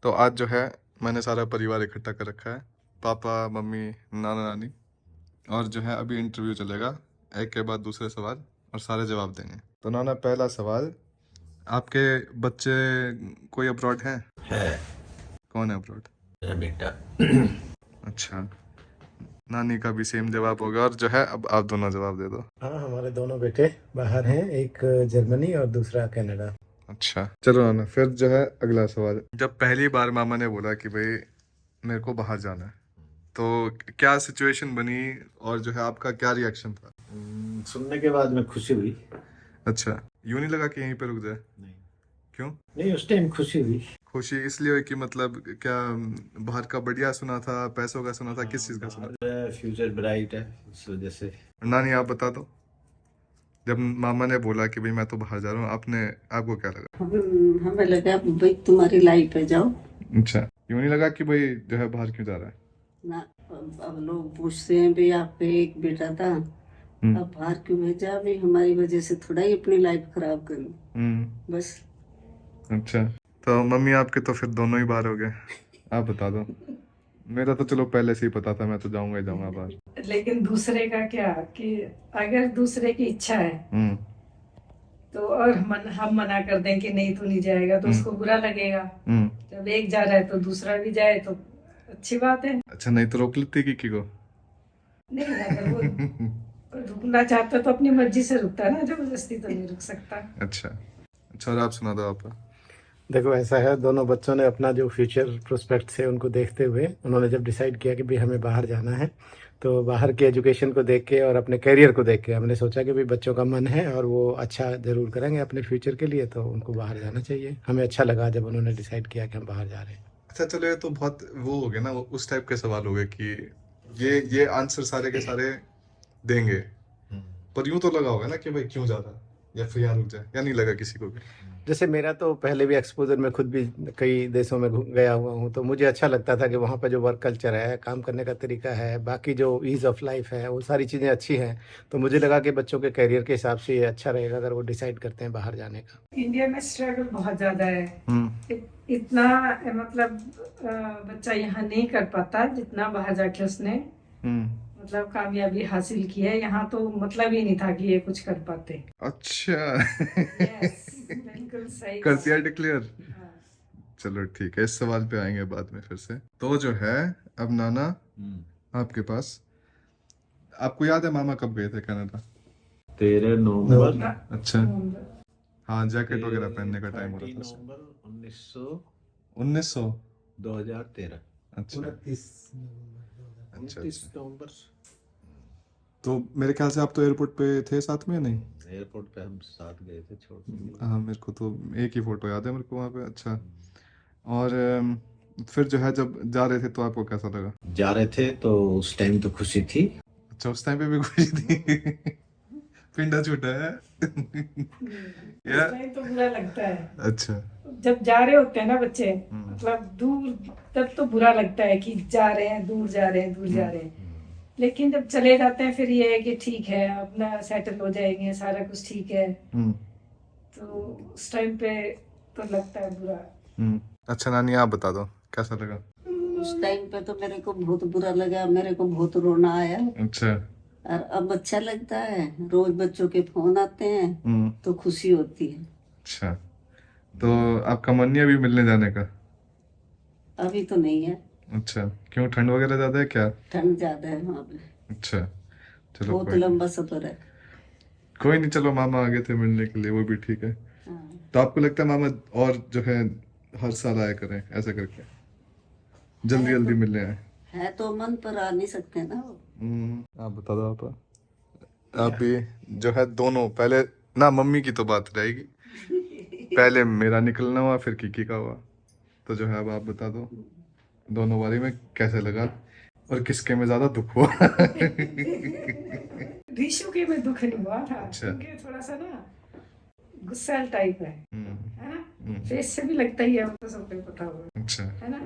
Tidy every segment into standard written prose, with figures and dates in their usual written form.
तो आज जो है मैंने सारा परिवार इकट्ठा कर रखा है, पापा मम्मी नाना नानी, और जो है अभी इंटरव्यू चलेगा, एक के बाद दूसरे सवाल और सारे जवाब देंगे। तो नाना, पहला सवाल, आपके बच्चे कोई अब्रॉड हैं? है कौन है अब्रॉड? मेरा बेटा। अच्छा, नानी का भी सेम जवाब होगा, और जो है अब आप दोनों जवाब दे दो। हाँ, हमारे दोनों बेटे बाहर हैं, एक जर्मनी और दूसरा कनाडा। अच्छा चलो नाना, फिर जो है अगला सवाल, जब पहली बार मामा ने बोला कि भाई मेरे को बाहर जाना है, तो क्या सिचुएशन बनी और जो है आपका क्या रिएक्शन था? सुनने के बाद में खुशी हुई। अच्छा, यूं नहीं लगा कि यहीं पे रुक जाए? नहीं क्यों? नहीं, उस टाइम खुशी हुई। खुशी इसलिए हुई कि मतलब क्या बाहर का बढ़िया सुना था, पैसों का सुना था, किस चीज का सुना था? फ्यूचर ब्राइट है, इस वजह से। नानी आप बता दो, जब मामा ने बोला कि भाई मैं तो बाहर जा रहा हूँ, आपको क्या लगा? हमें लगा भाई तुम्हारी लाइफ है, जाओ अच्छा, यूं नहीं लगा कि भाई जो है बाहर क्यों जा रहा है? ना। अब लोग पूछते हैं भाई आपका एक बेटा था, अब बाहर क्यों भेजा? भाई हमारी वजह से थोड़ा ही अपनी लाइफ खराब करूं, बस। अच्छा, तो मम्मी आपके तो फिर दोनों ही बाहर हो गए, आप बता दो। मेरा तो चलो पहले से ही पता था, मैं तो जाऊंगा ही जाऊंगा बाहर। लेकिन दूसरे का क्या कि अगर दूसरे की इच्छा है तो और हम मना कर दें कि नहीं तू नहीं जाएगा तो उसको बुरा लगेगा। जब एक जा रहा है तो दूसरा भी जाए तो अच्छी बात है। अच्छा, नहीं तो रोक लेती किकी को? नहीं, अगर वो रुकना चाहता तो अपनी मर्जी से रुकता है ना, जबरदस्ती तो नहीं रुक सकता। अच्छा अच्छा, और आप सुना दो आप। देखो, ऐसा है, दोनों बच्चों ने अपना जो फ्यूचर प्रोस्पेक्ट है उनको देखते हुए उन्होंने जब डिसाइड किया कि भाई हमें बाहर जाना है, तो बाहर की एजुकेशन को देख के और अपने करियर को देख के हमने सोचा कि भाई बच्चों का मन है और वो अच्छा ज़रूर करेंगे अपने फ्यूचर के लिए, तो उनको बाहर जाना चाहिए। हमें अच्छा लगा जब उन्होंने डिसाइड किया कि हम बाहर जा रहे हैं। अच्छा चलो, ये तो बहुत वो हो गया ना, उस टाइप के सवाल हो गए कि ये आंसर सारे के सारे देंगे, पर यूं तो लगा होगा ना कि भाई क्यों ज्यादा, या फिर यहाँ रुक जाए, या नहीं लगा किसी को भी? जैसे मेरा तो पहले भी एक्सपोजर में खुद भी कई देशों में गया हुआ हूँ, तो मुझे अच्छा लगता था कि वहाँ पर जो वर्क कल्चर है, काम करने का तरीका है, बाकी जो ईज़ ऑफ लाइफ है, वो सारी चीज़ें अच्छी हैं। तो मुझे लगा कि बच्चों के करियर के हिसाब से ये अच्छा रहेगा अगर वो डिसाइड करते हैं बाहर जाने का। इंडिया में स्ट्रगल बहुत ज्यादा है। इतना मतलब बच्चा यहाँ नहीं कर पाता जितना बाहर जाके उसने मतलब कामयाबी हासिल की है। यहाँ तो मतलब ही नहीं था कि ये कुछ कर पाते। अच्छा बिल्कुल सही कर दिया डिक्लेयर। हाँ। चलो ठीक है, इस सवाल पे आएंगे बाद में फिर से। तो जो है अब नाना आपके पास, आपको याद है मामा कब गए थे कनाडा? 13 नवंबर। अच्छा, हाँ, जैकेट वगैरह पहनने का टाइम हो रहा था। 30 नवंबर 1900 2013। अच्छा 29 अच्छा 29 अच्छा। नवंबर। तो मेरे ख्याल से आप तो एयरपोर्ट पे थे साथ में या नहीं? एयरपोर्ट पे हम साथ गए थे छोड़ने के लिए। हाँ, मेरे को तो एक ही फोटो याद है मेरे को वहाँ पे। अच्छा, और फिर जो है जब जा रहे थे तो आपको कैसा लगा? जा रहे थे तो उस टाइम तो खुशी थी। अच्छा, उस टाइम पे भी खुशी थी? पिंडा छूटा है उस टाइम तो बुरा लगता है। अच्छा, जब जा रहे होते हैं ना बच्चे, मतलब दूर, तब तो बुरा लगता है कि जा रहे हैं, दूर जा रहे हैं, दूर जा रहे हैं। लेकिन जब चले जाते हैं फिर ये है कि ठीक है, अपना सेटल हो जाएंगे, सारा कुछ ठीक है। तो उस टाइम पे तो लगता है बुरा। अच्छा नानी, आप बता दो कैसा लगा? उस टाइम पे तो मेरे को बहुत बुरा लगा, मेरे को बहुत रोना आया। अच्छा, और अब अच्छा लगता है, रोज बच्चों के फोन आते हैं तो खुशी होती है। अच्छा, तो आपका मन नहीं अभी मिलने जाने का? अभी तो नहीं है। अच्छा, क्यों, ठंड वगैरह ज्यादा है क्या? ठंड ज्यादा है वहाँ पे, अच्छा चलो, बहुत कोई लंबा सफर है। कोई नहीं, चलो मामा आ गए थे मिलने के लिए, वो भी ठीक है। हाँ। तो आपको लगता है मामा और जो है हर साल आया करें ऐसा करके, जल्दी जल्दी मिलने आए? है तो मन पर आ नहीं सकते ना वो। आप बता दो आप भी जो है दोनों, पहले ना मम्मी की तो बात रहेगी, पहले मेरा निकलना हुआ फिर किकी का हुआ, तो जो है अब आप बता दो दोनों बारे में कैसे लगा और किसके में ज्यादा दुख हुआ? ऋषु के में दुख नहीं हुआ था। अच्छा। क्योंकि थोड़ा सा ना गुस्सैल टाइप है ना, फेस से भी लगता ही है, वो तो सबको पता होगा। अच्छा, है ना।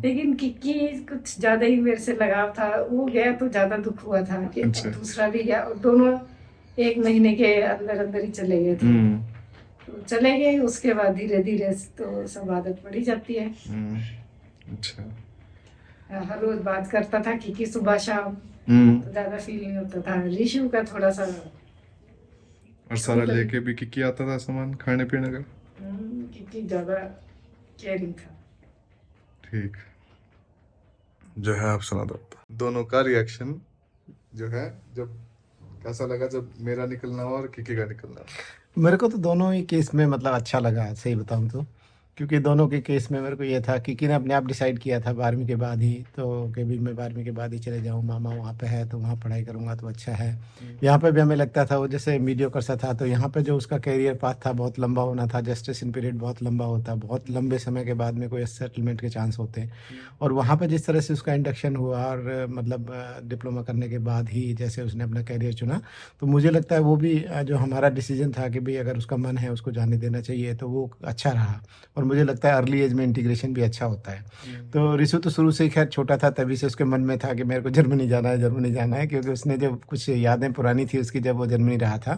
लेकिन किक्की कुछ ज्यादा ही मेरे से लगाव था, वो गया तो ज्यादा दुख हुआ था कि अच्छा। दूसरा भी गया, और दोनों 1 महीने के अंदर अंदर ही चले गए थे। तो चले गए, उसके बाद धीरे धीरे तो सब आदत पड़ी जाती है। अच्छा। हर रोज बात करता था कि सुबह शाम, तो ज्यादा फील नहीं होता था। ऋषु का थोड़ा सा और सारा लेके भी किकी आता था सामान खाने पीने का। कि ज्यादा केयरिंग था। ठीक। जो है आप सुना दो दोनों का रिएक्शन जो है, जब कैसा लगा जब मेरा निकलना हुआ और किकी का निकलना हुआ। मेरे को तो दोनों ही केस में मतलब अच्छा लगा, सही बताऊं तो, क्योंकि दोनों के केस में मेरे को ये था कि ने अपने आप डिसाइड किया था 12वीं के बाद ही, तो कि भी मैं 12वीं के बाद ही चले जाऊँ, मामा वहाँ पे है तो वहाँ पढ़ाई करूँगा तो अच्छा है। यहाँ पे भी हमें लगता था वो जैसे मीडियोकर सा था, तो यहाँ पे जो उसका कैरियर पाथ था बहुत लंबा होना था, जेस्टेशन पीरियड बहुत लंबा होता, बहुत लंबे समय के बाद में कोई सेटलमेंट के चांस होते। और वहाँ पर जिस तरह से उसका इंडक्शन हुआ और मतलब डिप्लोमा करने के बाद ही जैसे उसने अपना कैरियर चुना, तो मुझे लगता है वो भी जो हमारा डिसीजन था कि भाई अगर उसका मन है उसको जाने देना चाहिए, तो वो अच्छा रहा। और मुझे लगता है अर्ली एज में इंटीग्रेशन भी अच्छा होता है। तो ऋषु तो शुरू से ही खैर छोटा था, तभी से उसके मन में था कि मेरे को जर्मनी जाना है, जर्मनी जाना है, क्योंकि उसने जो कुछ यादें पुरानी थी उसकी जब वो जर्मनी रहा था,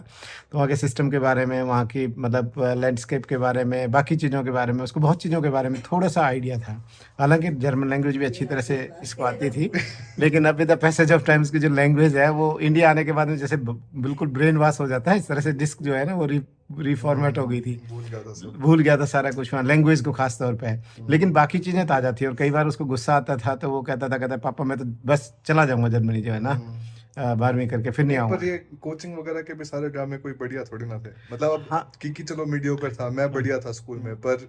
तो वहाँ के सिस्टम के बारे में, वहाँ की मतलब लैंडस्केप के बारे में, बाकी चीज़ों के बारे में, उसको बहुत चीज़ों के बारे में थोड़ा सा आइडिया था। हालांकि जर्मन लैंग्वेज भी अच्छी तरह से इसको आती थी, लेकिन अभी द पैसेज ऑफ टाइम्स की जो लैंग्वेज है वो इंडिया आने के बाद में जैसे बिल्कुल ब्रेन वॉश हो जाता है, इस तरह से डिस्क जो है ना वो रिफॉर्मेट हो गई थी, भूल गया था सारा कुछ, लैंग्वेज को खास तौर पे। लेकिन बाकी चीज़ें ताज़ा थी, और कई बार उसको गुस्सा आता था तो वो कहता पापा मैं तो बस चला जाऊंगा जर्मनी जो है ना 12वीं करके, फिर नहीं आऊंगा। पर ये कोचिंग वगैरह के भी सारे ड्रामे कोई बढ़िया थोड़ी ना थे, मतलब अब हाँ। किकी चलो मीडियोकर था, मैं बढ़िया था स्कूल में, पर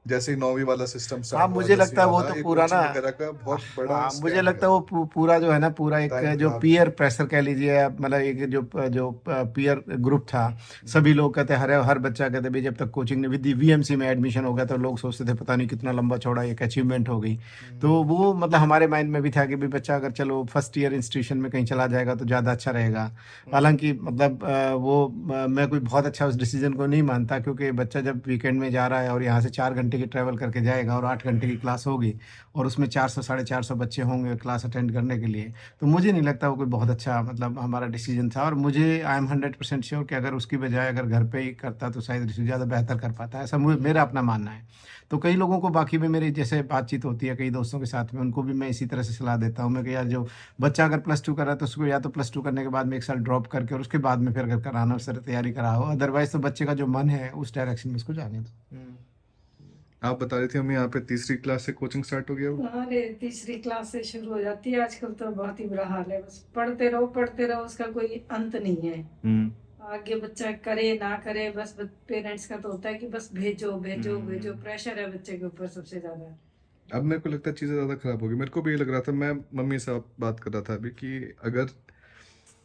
जैसे ही 9वीं वाला सिस्टम हाँ, मुझे लगता है वो तो पूरा ना, का बहुत बड़ा हाँ मुझे scam लगता है वो पूरा जो है ना, पूरा एक Time जो खराब। पीयर प्रेशर कह लीजिए, मतलब एक जो पीयर ग्रुप था, सभी लोग कहते हर बच्चा कहते भाई जब तक कोचिंग ने विद वीएमसी में एडमिशन हो गया तो लोग सोचते थे पता नहीं कितना लंबा चौड़ा एक अचीवमेंट हो गई। तो वो मतलब हमारे माइंड में भी था कि भाई बच्चा अगर चलो फर्स्ट ईयर इंस्टीट्यूशन में कहीं चला जाएगा तो ज़्यादा अच्छा रहेगा। हालांकि मतलब मैं कोई बहुत अच्छा उस डिसीजन को नहीं मानता, क्योंकि बच्चा जब वीकेंड में जा रहा है और यहाँ से 4 घंटे की ट्रैवल करके जाएगा और 8 घंटे की क्लास होगी और उसमें 400 450 बच्चे होंगे क्लास अटेंड करने के लिए, तो मुझे नहीं लगता वो कोई बहुत अच्छा मतलब हमारा डिसीजन था। और मुझे आई एम 100% श्योर कि अगर उसकी बजाय अगर घर पे ही करता तो शायद ऋषि ज़्यादा बेहतर कर पाता है, ऐसा मेरा अपना मानना है। तो कई लोगों को बाकी भी मेरी जैसे बातचीत होती है कई दोस्तों के साथ में, उनको भी मैं इसी तरह से सलाह देता हूँ मैं कि यार जो बच्चा अगर +2 कर रहा है तो उसको या तो +2 करने के बाद में 1 साल ड्रॉप करके और उसके बाद में फिर अगर कराना उस तरह तैयारी कराओ, अदरवाइज तो बच्चे का जो मन है उस डायरेक्शन में उसको जाने दो। आप बता रही थी हमें यहाँ पे तीसरी क्लास से कोचिंग स्टार्ट हो गया वो? अरे तीसरी क्लास से शुरू हो जाती है आजकल, तो बहुत ही बुरा हाल है। बस पढ़ते रहो, उसका कोई अंत नहीं है। आगे बच्चा करे ना करे, बस पेरेंट्स का तो होता है कि बस भेजो भेजो भेजो, प्रेशर है बच्चे के ऊपर सबसे ज्यादा। अब मेरे को लगता है चीज़ें ज़्यादा खराब होगी, मेरे को भी ये लग रहा था, मैं मम्मी से बात कर रहा था अभी कि अगर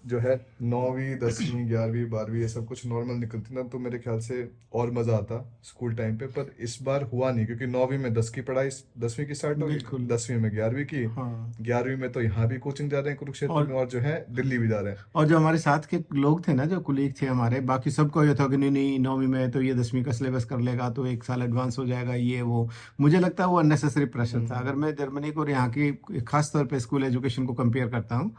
जो है 9वीं 10वीं 11वीं 12वीं ये सब कुछ नॉर्मल निकलती ना तो मेरे ख्याल से और मज़ा आता स्कूल टाइम पे, पर इस बार हुआ नहीं, क्योंकि 9वीं में 10 की पढ़ाई 10वीं की स्टार्ट होगी, 10वीं में 11वीं की, 11वीं में तो यहाँ भी कोचिंग जा रहे हैं कुरुक्षेत्र में और जो है दिल्ली भी जा रहे हैं। और जो हमारे साथ के लोग थे ना, जो कुलीग थे हमारे, बाकी सबको ये था कि नहीं 9वीं में तो ये 10वीं का सिलेबस कर लेगा तो 1 साल एडवांस हो जाएगा, ये वो। मुझे लगता है वो अननेसेसरी प्रेशर था। अगर मैं जर्मनी को और यहाँ की खास तौर पे स्कूल एजुकेशन को कंपेयर करता हूँ,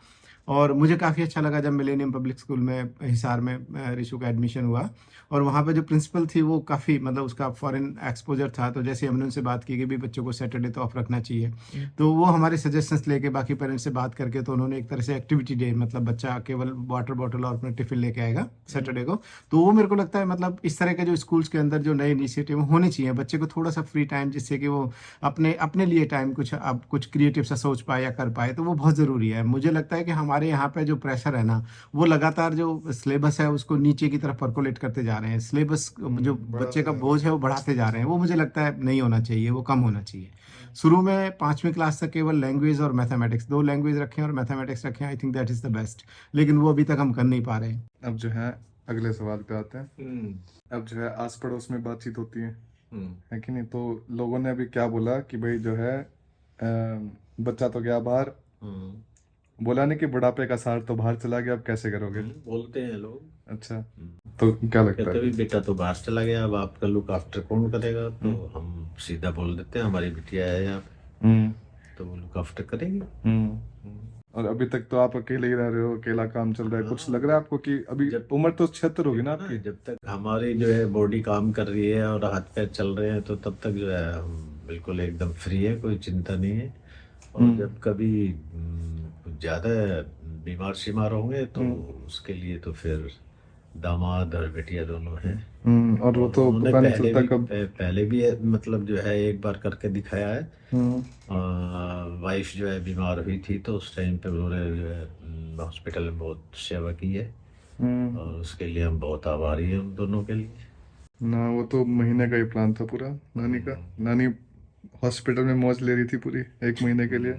और मुझे काफ़ी अच्छा लगा जब मिलेनियम पब्लिक स्कूल में हिसार में ऋषु का एडमिशन हुआ, और वहाँ पे जो प्रिंसिपल थी वो काफ़ी मतलब उसका फॉरेन एक्सपोजर था, तो जैसे हमने उनसे बात की कि भी बच्चों को सैटरडे तो ऑफ रखना चाहिए, तो वो हमारे सजेशंस लेके बाकी पेरेंट्स से बात करके तो उन्होंने एक तरह से एक्टिविटी डे, मतलब बच्चा केवल वाटर बॉटल और अपना टिफिन लेके आएगा सैटरडे को, तो वो मेरे को लगता है मतलब इस तरह के जो स्कूल्स के अंदर जो नए इनिशिएटिव होने चाहिए, बच्चे को थोड़ा सा फ्री टाइम, जिससे कि वो अपने लिए टाइम कुछ क्रिएटिव सा सोच पाए या कर पाए, तो वो बहुत ज़रूरी है। मुझे लगता है कि हमारे यहाँ पे जो प्रेशर है ना, वो लगातार जो सिलेबस है उसको नीचे की तरफ परकोलेट करते जा रहे हैं, सिलेबस जो बच्चे का बोझ है वो बढ़ाते जा रहे हैं, वो मुझे लगता है नहीं होना चाहिए, वो कम होना चाहिए। शुरू में 5वीं क्लास तक केवल लैंग्वेज और मैथमेटिक्स, 2 लैंग्वेज रखें और मैथमेटिक्स रखें, I think that is the best, लेकिन वो अभी तक हम कर नहीं पा रहे हैं। अब जो है अगले सवाल पे आते हैं। अब जो है आस पड़ोस में बातचीत होती है कि नहीं, तो लोगों ने अभी क्या बोला कि भाई जो है बच्चा तो गया बाहर, बोला नहीं कि बुढ़ापे का सार तो बाहर चला गया, अब कैसे करोगे? बोलते हैं लोग। अच्छा, तो क्या लगता कहते है? भी बेटा तो बाहर चला गया, अब आपका लुक आफ्टर कौन करेगा? तो हम सीधा बोल देते हैं हमारी बिटिया है यहाँ पे, तो वो लुक आफ्टर करेगी। और अभी तक तो आप अकेले ही रह रहे हो, अकेला काम चल रहा है, कुछ लग रहा है आपको कि अभी उम्र तो 76 होगी ना आपकी? जब तक हमारी जो है बॉडी काम कर रही है और हाथ पैर चल रहे हैं तो तब तक जो है हम बिल्कुल एकदम फ्री है, कोई चिंता नहीं है। और जब कभी कुछ ज़्यादा बीमार शिमार होंगे तो उसके लिए तो फिर दामाद और बेटिया दोनों हैं। और वो तो उन्होंने पता नहीं पहले चलता भी कब। पहले भी मतलब जो है एक बार करके दिखाया है। वाइफ जो है बीमार हुई थी तो उस टाइम पे उन्होंने जो है हॉस्पिटल में बहुत सेवा की है और उसके लिए हम बहुत आभारी हैं उन दोनों के लिए। ना वो तो महीने का ही प्लान था पूरा नानी का। नानी हॉस्पिटल में मौज ले रही थी पूरी 1 महीने के लिए।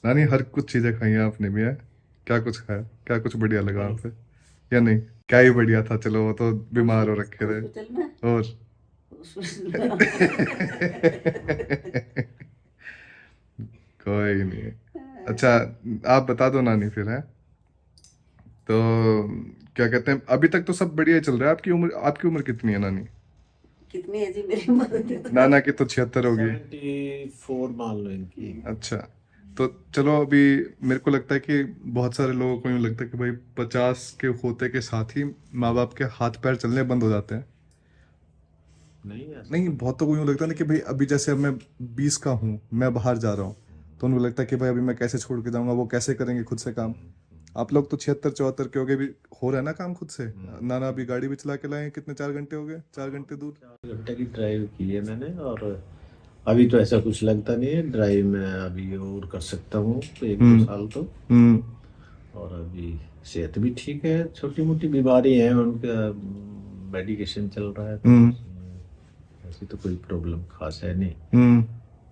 नानी हर कुछ चीजें खाई हैं आपने भी है? क्या कुछ खाया, क्या कुछ बढ़िया लगा वहाँ पे या नहीं? क्या ही बढ़िया था, चलो वो तो बीमार हो रखे थे। हॉस्पिटल में और कोई नहीं। अच्छा आप बता दो नानी फिर है तो क्या कहते हैं, अभी तक तो सब बढ़िया ही चल रहा है। आपकी उम्र कितनी है नानी? कितनी है जी मेरी मदद? नाना की तो 76 होगी। 74 मान लो इनकी। अच्छा तो चलो, अभी मेरे को लगता है कि बहुत सारे लोगों को यूँ लगता है कि भाई 50 के होते के साथ ही माँ बाप के हाथ पैर चलने बंद हो जाते हैं। नहीं ऐसा नहीं, बहुतों को यूँ लगता है ना कि भाई अभी जैसे अब मैं 20 का हूँ, मैं बाहर जा रहा हूँ, तो उनको लगता है कि भाई अभी मैं कैसे छोड़ के जाऊंगा, वो कैसे करेंगे खुद से काम। आप लोग तो 76-74 के हो गए, भी हो रहा है ना काम खुद से। नाना अभी गाड़ी भी चला के लाए हैं, कितने 4 घंटे हो गए, 4 घंटे दूर। 4 घंटे की ड्राइव की है मैंने और अभी तो ऐसा कुछ लगता नहीं है। ड्राइव में अभी और कर सकता हूँ तो 1-2 साल तो। और अभी सेहत भी ठीक है, छोटी मोटी बीमारी है उनका मेडिकेशन चल रहा है तो ऐसी तो कोई प्रॉब्लम खास है नहीं।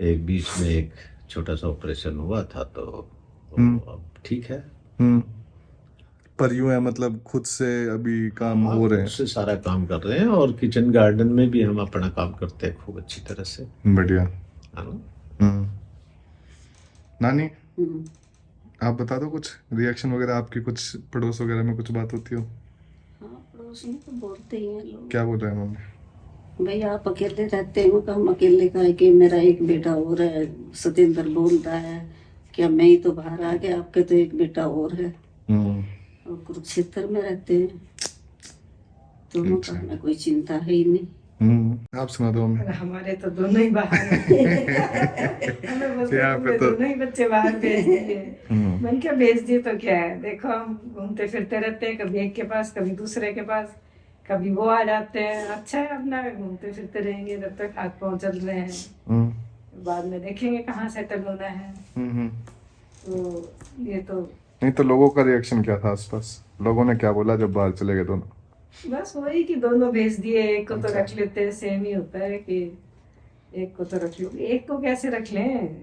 एक बीच में एक छोटा सा ऑपरेशन हुआ था तो अब ठीक है। पर यूं है मतलब खुद से अभी काम हो रहे हैं। उससे सारा काम कर रहे हैं और किचन गार्डन में भी हम अपना काम करते हैं खूब अच्छी तरह से। बढ़िया। है ना? नानी आप बता दो कुछ रिएक्शन वगैरह आपकी, कुछ पड़ोस वगैरह में कुछ बात होती हो? हाँ पड़ोस में तो बोलते ही हैं लोग, क्या बोल रहे हैं मम्मी? भाई आप अकेले रहते हो का? हम अकेले का है कि मेरा एक बेटा और है। सतेंद्र बोलता है कि मैं ही तो बाहर आ गया, आपके तो एक बेटा और है और कुरुक्षेत्र में रहते हैं। दोनों का हमें कोई चिंता है ही नहीं। आप सुना दो मम्मी। हमारे तो दोनों ही बाहर हैं। हमें बस यहाँ पे तुमने तो- दोनों ही बच्चे बाहर भेज दिए। मैंने क्या भेज दिए तो क्या है, देखो हम घूमते फिरते रहते हैं, कभी एक के पास कभी दूसरे के पास, कभी वो आ जाते हैं। अच्छा है, अपना घूमते फिरते रहेंगे जब तक हाथ पांव चल रहे हैं। बाद में देखेंगे कहाँ सेटल होना है। तो ये तो नहीं तो लोगों का रिएक्शन क्या था आसपास? लोगों ने क्या बोला जब बाहर चले गए दोनों? बस वही कि दोनों भेज दिए, एक को तो रख लेते हैं। सेम ही होता है कि एक को तो रख लो, एक को कैसे रख लें?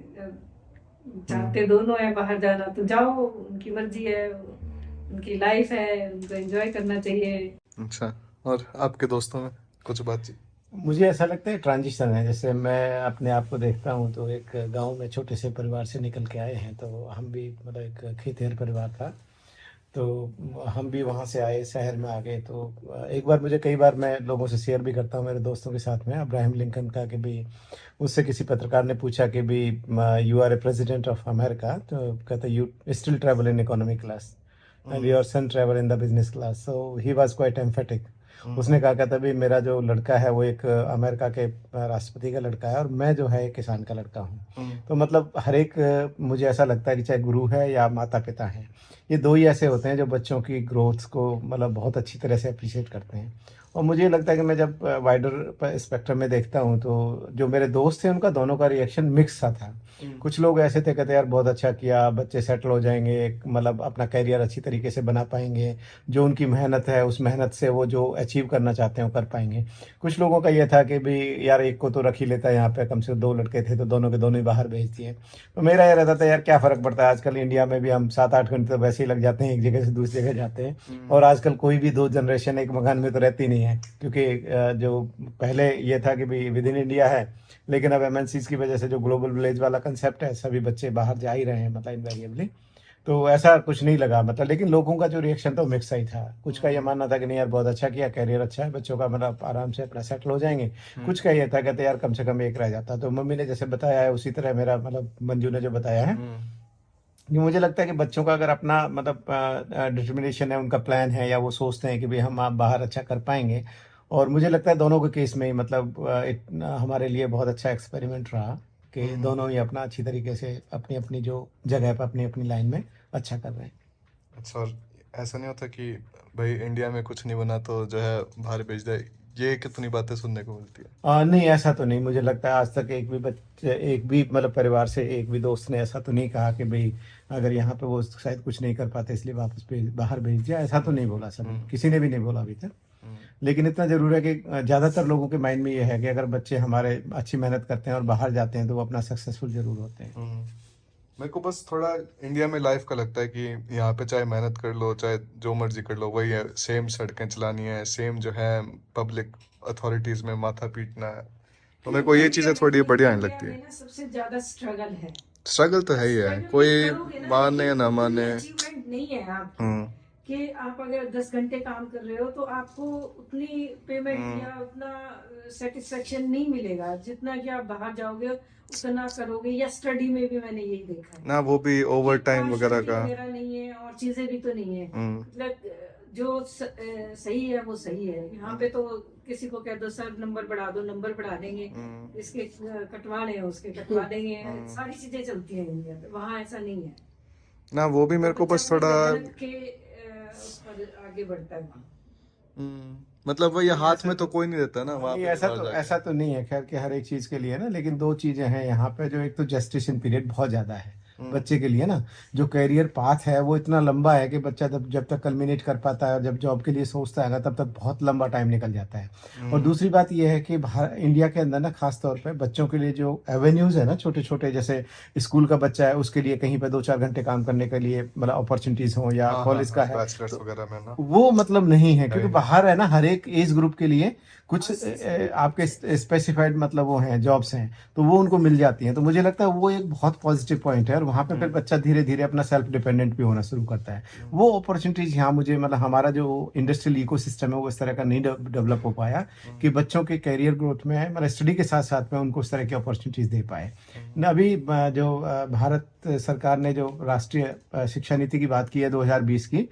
चाहते दोनों है बाहर जाना तो जाओ, उनकी मर्जी है, उनकी लाइफ है, उनको एंजॉय करना चाहिए। अच्छा, और आपके दोस्तों में कुछ बातचीत? मुझे ऐसा लगता है ट्रांजिशन है। जैसे मैं अपने आप को देखता हूँ तो एक गांव में छोटे से परिवार से निकल के आए हैं, तो हम भी मतलब एक खेतिहर परिवार था, तो हम भी वहाँ से आए, शहर में आ गए। तो एक बार मुझे, कई बार मैं लोगों से शेयर भी करता हूँ मेरे दोस्तों के साथ में, अब्राहम लिंकन का, कि भी उससे किसी पत्रकार ने पूछा कि भी you are a president of America, तो कहता you still travel in economy class and your son travel in the business class. So he was quite emphatic. उसने कहा था भी मेरा जो लड़का है वो एक अमेरिका के राष्ट्रपति का लड़का है और मैं जो है एक किसान का लड़का हूँ। तो मतलब हर एक, मुझे ऐसा लगता है कि चाहे गुरु है या माता पिता हैं, ये दो ही ऐसे होते हैं जो बच्चों की ग्रोथ को मतलब बहुत अच्छी तरह से अप्रिशिएट करते हैं। और मुझे लगता है कि मैं जब वाइडर स्पेक्ट्रम में देखता हूँ तो जो मेरे दोस्त थे उनका दोनों का रिएक्शन मिक्स सा था। कुछ लोग ऐसे थे, कहते यार बहुत अच्छा किया, बच्चे सेटल हो जाएंगे, मतलब अपना करियर अच्छी तरीके से बना पाएंगे, जो उनकी मेहनत है उस मेहनत से वो जो अचीव करना चाहते हैं वो कर पाएंगे। कुछ लोगों का ये था कि भी यार एक को तो रख ही लेता है, यहाँ पे कम से कम 2 लड़के थे तो दोनों के दोनों ही बाहर भेज दिए। तो मेरा ये रहता था यार क्या फ़र्क पड़ता है, आजकल इंडिया में भी हम 7-8 घंटे तो वैसे ही लग जाते हैं, एक जगह से दूसरी जगह जाते हैं। और आजकल कोई भी 2 जनरेशन एक मकान में तो रहती नहीं है, क्योंकि जो पहले ये था कि भाई विद इन इंडिया है, लेकिन अब एमएनसीज की वजह से जो ग्लोबल विलेज वाला कंसेप्ट है, सभी बच्चे बाहर जा ही रहे हैं मतलब इनवेरिएबली। तो ऐसा कुछ नहीं लगा मतलब, लेकिन लोगों का जो रिएक्शन था वो मिक्स ही था। कुछ का ये मानना था कि नहीं यार बहुत अच्छा किया, कैरियर अच्छा है बच्चों का, मतलब आराम से अपना सेटल हो जाएंगे। कुछ का ये था, कहते यार कम से कम एक रह जाता। तो मम्मी ने जैसे बताया है उसी तरह मेरा मतलब मंजू ने जो बताया है कि मुझे लगता है कि बच्चों का अगर अपना मतलब डिटर्मिनेशन है, उनका प्लान है, या वो सोचते हैं कि भाई हम आप बाहर अच्छा कर पाएंगे, और मुझे लगता है दोनों के केस में ही मतलब हमारे लिए बहुत अच्छा एक्सपेरिमेंट रहा कि दोनों ही अपना अच्छी तरीके से अपनी अपनी जो जगह पर अपनी अपनी लाइन में अच्छा कर रहे हैं। अच्छा, और ऐसा नहीं होता कि भाई इंडिया में कुछ नहीं बना तो जो है बाहर भेज दे, ये कितनी बातें सुनने को मिलती है। नहीं, ऐसा तो नहीं, मुझे लगता है आज तक एक भी बच्चे, एक भी मतलब परिवार से एक भी दोस्त ने ऐसा तो नहीं कहा कि भाई अगर यहाँ पे वो शायद कुछ नहीं कर पाते इसलिए वापस बाहर भेज दिया, ऐसा तो नहीं बोला सर, किसी ने भी नहीं बोला अभी तक। लेकिन इतना जरूर है कि ज़्यादातर लोगों के माइंड में ये है कि अगर बच्चे हमारे अच्छी मेहनत करते हैं और बाहर जाते हैं तो वो अपना सक्सेसफुल जरूर होते हैं। मेरे को बस थोड़ा इंडिया में लाइफ का लगता है कि यहाँ पे चाहे मेहनत कर लो चाहे जो मर्जी कर लो, वही है, सेम सड़कें चलानी है, सेम जो है पब्लिक अथॉरिटीज में माथा पीटना है। तो मेरे को ये चीज़ें थोड़ी बढ़िया नहीं लगती इंडिया है। में ना सबसे ज्यादा स्ट्रगल है। स्ट्रगल तो है ही है, Struggle कोई करोगे ना, माने या लेकिन ना उतनी माने। achievement नहीं है आपकी हम्म कि आप अगर 10 घंटे काम कर रहे हो तो आपको उतनी पेमेंट या उतना सेटिस्फेक्शन नहीं मिलेगा जितना कि आप बाहर जाओगे उतना करोगे। या स्टडी में भी मैंने यही देखा है ना, वो भी ओवर कि टाइम वगैरह partiality का। वगैरह नहीं है और चीजें भी तो नहीं है। मतलब जो सही है वो सही है। यहाँ पे तो किसी को कह दो सर नंबर बढ़ा दो, नंबर बढ़ा देंगे, इसके कटवाने हैं उसके कटवा देंगे, सारी चीजें चलती हैं इंडिया पे। वहाँ ऐसा नहीं है ना, वो भी मेरे को बच्चा बस अपनी थोड़ा मेहनत के उस पर आगे बढ़ता है वहाँ। मतलब वही हाथ में तो कोई नहीं देता ना वहाँ नहीं, पे ऐसा बाहर तो जाके। ऐसा तो नहीं है खैर कि हर एक चीज के लिए ना, लेकिन दो चीजें हैं यहाँ पे जो, एक तो जेस्टेशन पीरियड बहुत ज्यादा है बच्चे के लिए ना, जो कैरियर पाथ है वो इतना लंबा है कि बच्चा जब तक कल्मिनेट कर पाता है, जब जॉब के लिए सोचता है तब तक बहुत लंबा टाइम निकल जाता है। और दूसरी बात यह है कि इंडिया के अंदर ना खास तौर पे बच्चों के लिए जो एवेन्यूज है ना, छोटे छोटे, जैसे स्कूल का बच्चा है उसके लिए कहीं पे 2-4 घंटे काम करने के लिए मतलब अपॉर्चुनिटीज हो, या कॉलेज का है बैचलर्स तो वगैरह में ना। वो मतलब नहीं है, क्योंकि नहीं। बाहर है ना हर एक एज ग्रुप के लिए कुछ आपके स्पेसिफाइड मतलब वो हैं, जॉब्स हैं, तो वो उनको मिल जाती हैं। तो मुझे लगता है वो एक बहुत पॉजिटिव पॉइंट है, और वहाँ पे फिर बच्चा धीरे धीरे अपना सेल्फ डिपेंडेंट भी होना शुरू करता है। वो अपॉर्चुनिटीज यहाँ मुझे मतलब हमारा जो इंडस्ट्रियल इकोसिस्टम है वो इस तरह का नहीं डेवलप हो पाया कि बच्चों के कैरियर ग्रोथ में मतलब स्टडी के साथ साथ में उनको उस तरह की अपॉर्चुनिटीज दे पाए ना। अभी जो भारत सरकार ने जो राष्ट्रीय शिक्षा नीति की बात की है 2020 की,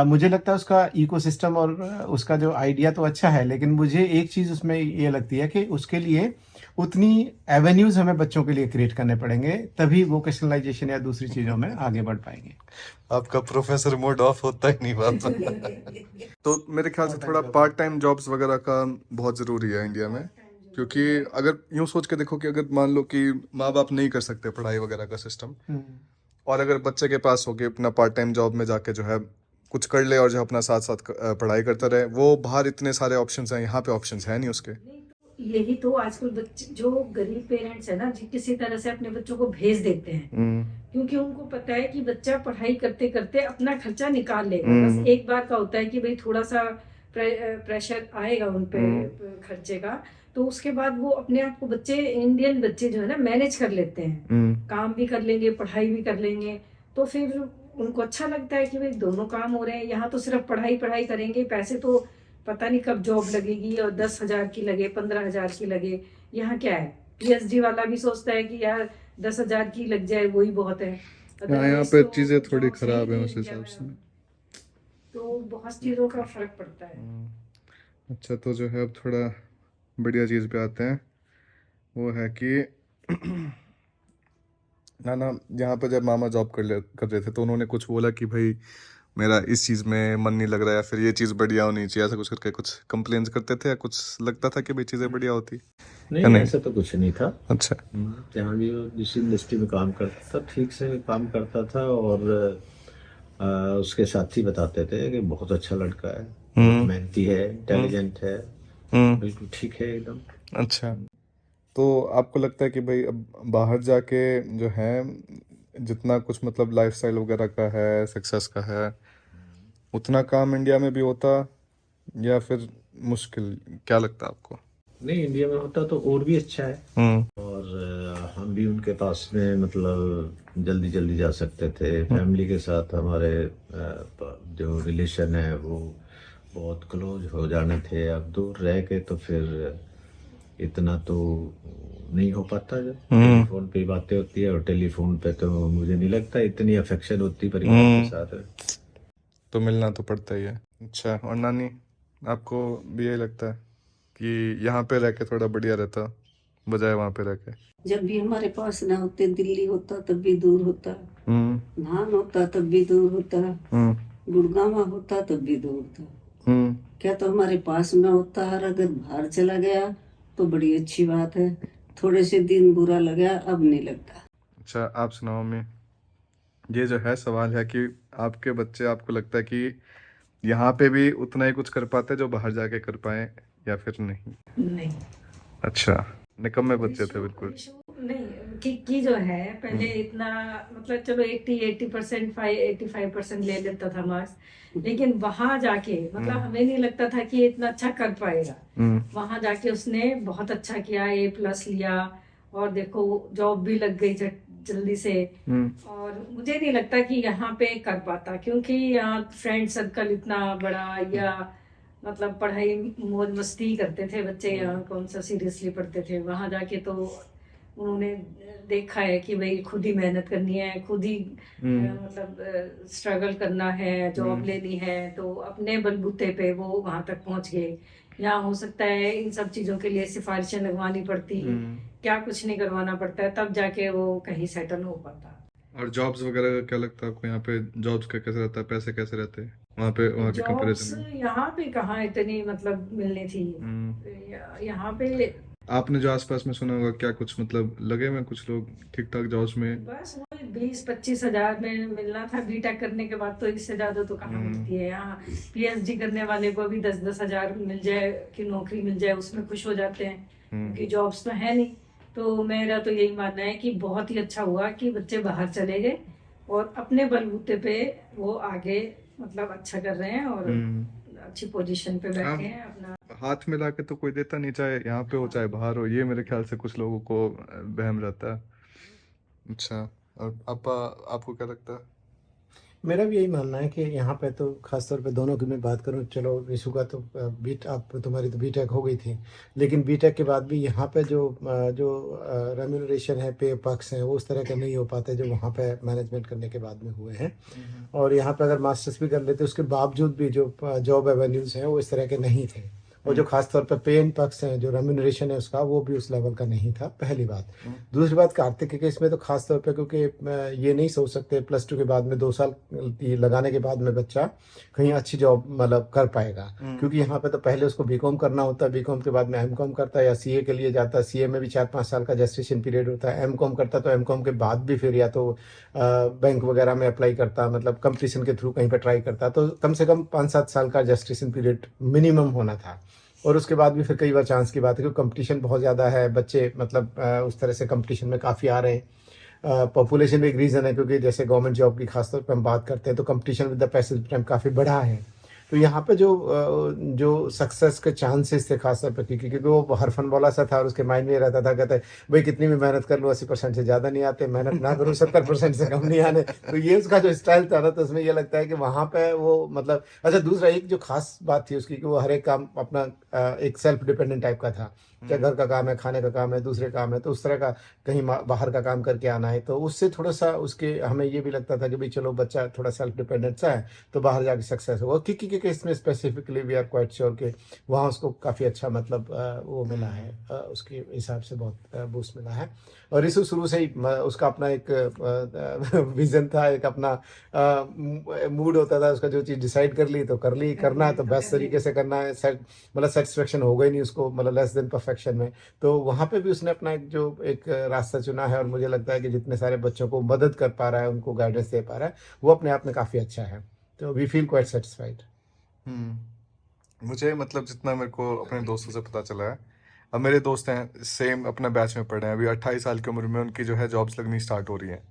मुझे लगता है उसका इकोसिस्टम और उसका जो आइडिया तो अच्छा है, लेकिन मुझे एक चीज उसमें ये लगती है कि उसके लिए उतनी एवेन्यूज हमें बच्चों के लिए क्रिएट करने पड़ेंगे, तभी वोकेशनलाइजेशन या दूसरी चीजों में आगे बढ़ पाएंगे। आपका प्रोफेसर मोड ऑफ होता ही नहीं बात। तो मेरे ख्याल से थोड़ा पार्ट टाइम जॉब्स वगैरह का बहुत ज़रूरी है इंडिया में, क्योंकि अगर यूं सोच के देखो कि अगर मान लो कि माँ बाप नहीं कर सकते पढ़ाई वगैरह का सिस्टम, और अगर बच्चे के पास हो के अपना पार्ट टाइम जॉब में जाके जो है कुछ कर ले और जो अपना साथ साथ पढ़ाई करता रहे, वो बाहर इतने सारे ऑप्शंस हैं, यहाँ पे ऑप्शंस है नहीं उसके। यही तो आजकल बच्चे जो गरीब पेरेंट्स है ना जी किसी तरह से अपने बच्चों को भेज देते हैं, क्योंकि उनको पता है कि बच्चा पढ़ाई करते करते अपना खर्चा निकाल लेगा। बस एक बार का होता है कि भाई थोड़ा सा प्रेशर आएगा उन पे खर्चे का, तो उसके बाद वो अपने आप को बच्चे, इंडियन बच्चे जो है ना मैनेज कर लेते हैं, काम भी कर लेंगे पढ़ाई भी कर लेंगे। तो फिर उनको अच्छा लगता है कि भाई दोनों काम हो रहे हैं। यहाँ तो सिर्फ पढ़ाई पढ़ाई करेंगे, पैसे तो पता नहीं कब जॉब लगेगी और 10,000 की लगे 15,000 की लगे। यहाँ क्या है, पीएचडी वाला भी सोचता है कि यार 10,000 की लग जाए वही बहुत है। यहाँ पे चीजें थोड़ी खराब है उस हिसाब से, तो बहुत चीजों का फर्क पड़ता है। अच्छा, तो जो है अब थोड़ा बढ़िया चीज़ पे आते हैं, वो है कि ना यहाँ पर जब मामा जॉब कर रहे थे तो उन्होंने कुछ बोला कि भाई मेरा इस चीज़ में मन नहीं लग रहा है, या फिर ये चीज़ बढ़िया होनी चाहिए, ऐसा कुछ करके कुछ कंप्लेन्स करते थे, या कुछ लगता था कि भाई चीज़ें बढ़िया होती? नहीं, ऐसा तो कुछ नहीं था। अच्छा। जहाँ भी वो जिस इंडस्ट्री में काम करता था ठीक से काम करता था, और उसके साथी बताते थे कि बहुत अच्छा लड़का है, मेहनती है, इंटेलिजेंट है, बिल्कुल ठीक है एकदम। अच्छा, तो आपको लगता है कि भाई अब बाहर जाके जो है जितना कुछ मतलब लाइफस्टाइल वगैरह का है, सक्सेस का है, उतना काम इंडिया में भी होता, या फिर मुश्किल? क्या लगता है आपको? नहीं, इंडिया में होता तो और भी अच्छा है, और हम भी उनके पास में मतलब जल्दी जल्दी जा सकते थे। फैमिली के साथ हमारे जो रिलेशन है वो बहुत क्लोज हो जाने थे। अब दूर रह के तो फिर इतना तो नहीं हो पाता। जब टेलीफोन पे बातें होती है, और टेलीफोन पे तो मुझे नहीं लगता इतनी अफेक्शन होती परिवार के साथ। तो मिलना तो पड़ता ही है। अच्छा, और नानी, आपको भी यही लगता है कि यहाँ पे रह के थोड़ा बढ़िया रहता बजाय वहाँ पे रह के? जब भी हमारे पास ना होते, दिल्ली होता तब भी दूर होता, नान होता तब भी दूर होता, गुड़गांव होता तब भी दूर था। क्या तो हमारे पास में होता, और अगर बाहर चला गया तो बड़ी अच्छी बात है। थोड़े से दिन बुरा लगा, अब नहीं लगता। अच्छा, आप सुनाओ मम्मी, ये जो है सवाल है कि आपके बच्चे, आपको लगता है कि यहाँ पे भी उतना ही कुछ कर पाते जो बाहर जाके कर पाए, या फिर नहीं? नहीं, अच्छा, निकम्मे बच्चे थे बिल्कुल। नहीं की जो है पहले इतना, मतलब चलो 80% 85% ले लेता था मार्क्स, लेकिन वहां जाके मतलब हमें नहीं लगता था कि ये इतना अच्छा कर पाएगा। वहां जाके उसने बहुत अच्छा किया, A+ लिया, और देखो जॉब भी लग गई जल्दी से। और मुझे नहीं लगता कि यहाँ पे कर पाता, क्योंकि यहाँ फ्रेंड सर्कल इतना बड़ा, या मतलब पढ़ाई मौज मस्ती करते थे बच्चे, यहाँ कौन सा सीरियसली पढ़ते थे। वहां जाके तो उन्होंने देखा है कि भाई खुद ही मेहनत करनी है, खुद ही मतलब स्ट्रगल करना है, जॉब लेनी है, तो अपने बलबूते पे वो वहां तक पहुंच गए। यहाँ हो सकता है इन सब चीजों के लिए सिफारिशें लगवानी पड़ती, क्या कुछ नहीं करवाना पड़ता है, तब जाके वो कहीं सेटल हो पाता। और जॉब्स वगैरह का क्या लगता है आपको? यहाँ पे जॉब्स का कैसे रहता है, पैसे कैसे रहते हैं वहाँ पे, वहाँ के जॉब्स कंपैरिजन में? यहाँ पे कहाँ इतनी मतलब मिलनी थी। यहाँ पे आपने जो आसपास में सुना होगा, क्या कुछ मतलब लगे में कुछ लोग ठीक ठाक जॉब्स में? बस वही 20-25 हजार में मिलना था। बीटेक करने के बाद तो इससे ज्यादा तो कहाँ मिलती है। यहाँ PhD करने वाले को भी 10-10 हजार मिल जाए कि नौकरी मिल जाए, उसमें खुश हो जाते हैं, क्योंकि जॉब्स तो है नहीं। तो मेरा तो यही मानना है कि बहुत ही अच्छा हुआ कि बच्चे बाहर चले गए और अपने बलबूते पे वो आगे मतलब अच्छा कर रहे हैं, और अच्छी पोजीशन पे बैठे हैं। अपना हाथ मिला के तो कोई देता नहीं, चाहे यहाँ पे हो चाहे बाहर हो, ये मेरे ख्याल से कुछ लोगों को वहम रहता है। अच्छा, और आपको क्या लगता है? मेरा भी यही मानना है कि यहाँ पे तो खास तौर पे दोनों की मैं बात करूँ, चलो विशु का तो तुम्हारी तो बीटेक हो गई थी, लेकिन बीटेक के बाद भी यहाँ पे जो रेम्यूनरेशन है, पे पक्ष हैं, वो उस तरह के नहीं हो पाते जो वहाँ पे मैनेजमेंट करने के बाद में हुए हैं। और यहाँ पे अगर मास्टर्स भी कर लेते उसके बावजूद भी जो जॉब एवेन्यूज़ हैं वो इस तरह के नहीं थे, और जो खास तौर पर पे इन पक्ष हैं, जो रेम्यूनरेशन है उसका, वो भी उस लेवल का नहीं था, पहली बात। दूसरी बात, कार्तिक के केस में तो खास तौर पे, क्योंकि ये नहीं सोच सकते +2 के बाद में 2 साल लगाने के बाद में बच्चा कहीं अच्छी जॉब मतलब कर पाएगा, क्योंकि यहाँ पे तो पहले उसको बीकॉम करना होता है, बीकॉम के बाद में एमकॉम करता है या सीए के लिए जाता है, सीए में भी 4-5 साल का जेस्टेशन पीरियड होता है, एमकॉम करता तो एमकॉम के बाद भी फिर या तो बैंक वगैरह में अप्लाई करता, मतलब कंपटीशन के थ्रू कहीं पर ट्राई करता, तो कम से कम 5-7 साल का जेस्टेशन पीरियड मिनिमम होना था। और उसके बाद भी फिर कई बार चांस की बात है, क्योंकि कंपटीशन बहुत ज़्यादा है, बच्चे मतलब उस तरह से कंपटीशन में काफ़ी आ रहे हैं। पॉपुलेशन भी एक रीज़न है, क्योंकि जैसे गवर्नमेंट जॉब की खासतौर पर हम बात करते हैं तो competition with the passage time काफ़ी बढ़ा है। तो यहाँ पे जो सक्सेस के चांसेस थे खासतौर पर, क्योंकि वो हरफन वाला सा था और उसके माइंड में रहता था, कहता है भाई कितनी भी मेहनत कर लूँ 80% से ज़्यादा नहीं आते, मेहनत ना करूँ 70% से कम नहीं आने। तो ये उसका जो स्टाइल था ना, तो उसमें ये लगता है कि वहाँ पे वो मतलब अच्छा। दूसरा एक जो खास बात थी उसकी कि वो हर एक काम अपना एक सेल्फ डिपेंडेंट टाइप का था, क्या घर का काम है, खाने का काम है, दूसरे काम है, तो उस तरह का कहीं बाहर का काम करके आना है, तो उससे थोड़ा सा उसके हमें ये भी लगता था कि भाई चलो बच्चा थोड़ा सेल्फ डिपेंडेंट सा है तो बाहर जाके सक्सेस होगा। किकी के केस में specifically we are quite sure कि वहाँ उसको काफ़ी अच्छा मतलब वो मिला है, उसके हिसाब से बहुत बूस्ट मिला है। और रिसु शुरू से ही उसका अपना एक विजन था, एक अपना मूड होता था उसका, जो चीज़ डिसाइड कर ली तो कर ली, करना है तो बेस्ट तरीके से करना है, मतलब सेटिस्फेक्शन हो गई नहीं उसको, मतलब लेस देन परफेक्शन में। तो वहाँ पे भी उसने अपना एक रास्ता चुना है, और मुझे लगता है कि जितने सारे बच्चों को मदद कर पा रहा है, उनको गाइडेंस दे पा रहा है, वो अपने आप में काफ़ी अच्छा है। तो वी फील क्वाइट सेटिस्फाइड। मुझे मतलब जितना मेरे को अपने दोस्तों से पता चला है, अब मेरे दोस्त हैं सेम अपना बैच में पढ़े हैं, अभी 28 साल की उम्र में उनकी जो है जॉब्स लगनी स्टार्ट हो रही हैं।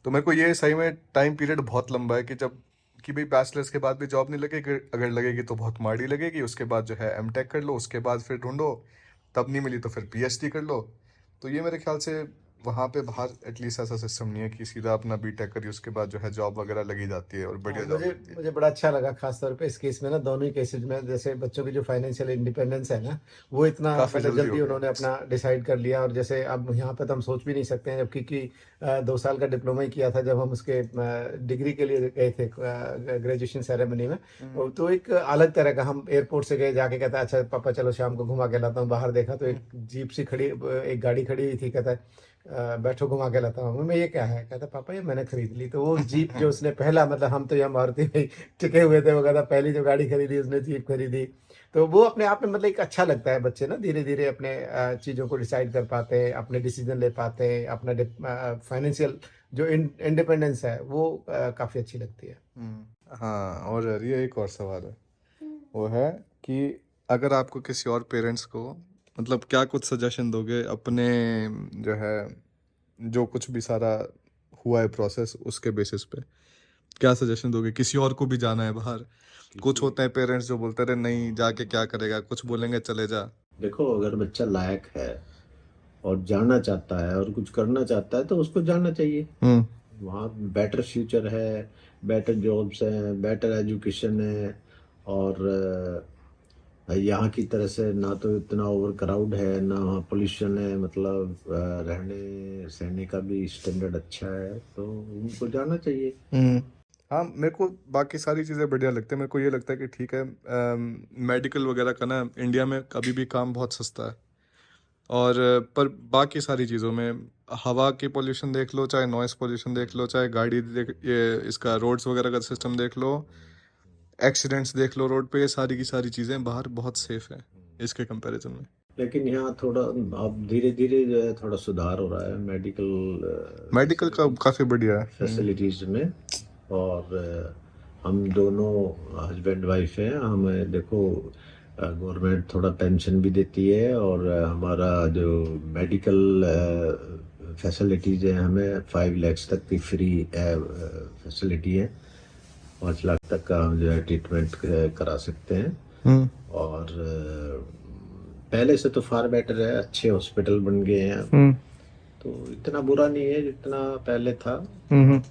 तो मेरे को ये सही में टाइम पीरियड बहुत लंबा है कि जब कि भाई बैचलर्स के बाद भी जॉब नहीं लगेगी, अगर लगेगी तो बहुत माड़ी लगेगी, उसके बाद जो है एमटेक कर लो, उसके बाद फिर ढूंढो, तब नहीं मिली तो फिर PhD कर लो। तो ये मेरे ख्याल से वहाँ पे बाहर एटलीस्ट ऐसा सिस्टम नहीं है कि सीधा अपना बीटेक करिए उसके बाद जो है जॉब वगैरह लगी जाती है और बढ़िया जॉब मुझे लगती है। मुझे बड़ा अच्छा लगा खास तौर पे इस केस में ना, दोनों ही केसेस में जैसे बच्चों की जो फाइनेंशियल इंडिपेंडेंस है ना, वो इतना काफी मतलब जल्दी जल्दी हो गया। उन्होंने अपना डिसाइड कर लिया। और जैसे अब यहाँ पे तो हम सोच भी नहीं सकते हैं, जबकि 2 साल का डिप्लोमा ही किया था जब हम उसके डिग्री के लिए गए थे ग्रेजुएशन सेरेमनी में। तो एक अलग तरह का, हम एयरपोर्ट से गए, जाके कहता है अच्छा पापा चलो शाम को घुमा के लाता हूँ। बाहर देखा तो एक जीप सी खड़ी, एक गाड़ी खड़ी हुई थी, कहता है बैठो घुमा के लाता हूँ मैं, ये क्या है? कहता पापा ये मैंने खरीद ली। तो वो जीप जो उसने पहला, मतलब हम तो यहाँ मारुति में ही टिके हुए थे, वो कहता पहली जो गाड़ी खरीदी उसने जीप खरीदी। तो वो अपने आप में मतलब एक अच्छा लगता है, बच्चे ना धीरे धीरे अपने चीज़ों को डिसाइड कर पाते हैं, अपने डिसीजन ले पाते हैं, अपना फाइनेंशियल जो इंडिपेंडेंस है वो काफ़ी अच्छी लगती है। हाँ, और रिया एक और सवाल है, वो है कि अगर आपको किसी और पेरेंट्स को मतलब क्या कुछ सजेशन दोगे अपने जो है जो कुछ भी सारा हुआ है प्रोसेस उसके बेसिस पे, क्या सजेशन दोगे? किसी और को भी जाना है बाहर, कुछ होते हैं पेरेंट्स जो बोलते रहे नहीं जाके क्या करेगा, कुछ बोलेंगे चले जा। देखो, अगर बच्चा लायक है और जाना चाहता है और कुछ करना चाहता है तो उसको जाना चाहिए। वहाँ बेटर फ्यूचर है, बेटर जॉब्स हैं, बेटर एजुकेशन है। और यहाँ की तरह से ना तो इतना ओवर क्राउड है, ना वहाँ पोल्यूशन है, मतलब रहने सहने का भी स्टैंडर्ड अच्छा है, तो उनको जाना चाहिए। हाँ, मेरे को बाकी सारी चीज़ें बढ़िया लगती है। मेरे को ये लगता है कि ठीक है, मेडिकल वगैरह का ना इंडिया में कभी भी काम बहुत सस्ता है, और पर बाकी सारी चीज़ों में हवा की पोल्यूशन देख लो, चाहे नॉइस पोल्यूशन देख लो, चाहे गाड़ी देख, ये इसका रोड्स वगैरह का सिस्टम देख लो, एक्सीडेंट्स देख लो रोड पे, ये सारी की सारी चीज़ें बाहर बहुत सेफ है इसके कंपैरिजन में। लेकिन यहाँ थोड़ा अब धीरे धीरे जो है थोड़ा सुधार हो रहा है मेडिकल मेडिकल का काफ़ी बढ़िया है। फैसिलिटीज में। और हम दोनों हस्बैंड वाइफ हैं, हमें देखो गवर्नमेंट थोड़ा पेंशन भी देती है, और हमारा जो मेडिकल फैसिलिटीज है, हमें 5 लाख तक की फ्री फैसिलिटी है। 5 लाख तक का हम जो है ट्रीटमेंट करा सकते हैं। और पहले से तो फार बेटर है, अच्छे हॉस्पिटल बन गए हैं, तो इतना बुरा नहीं है जितना पहले था।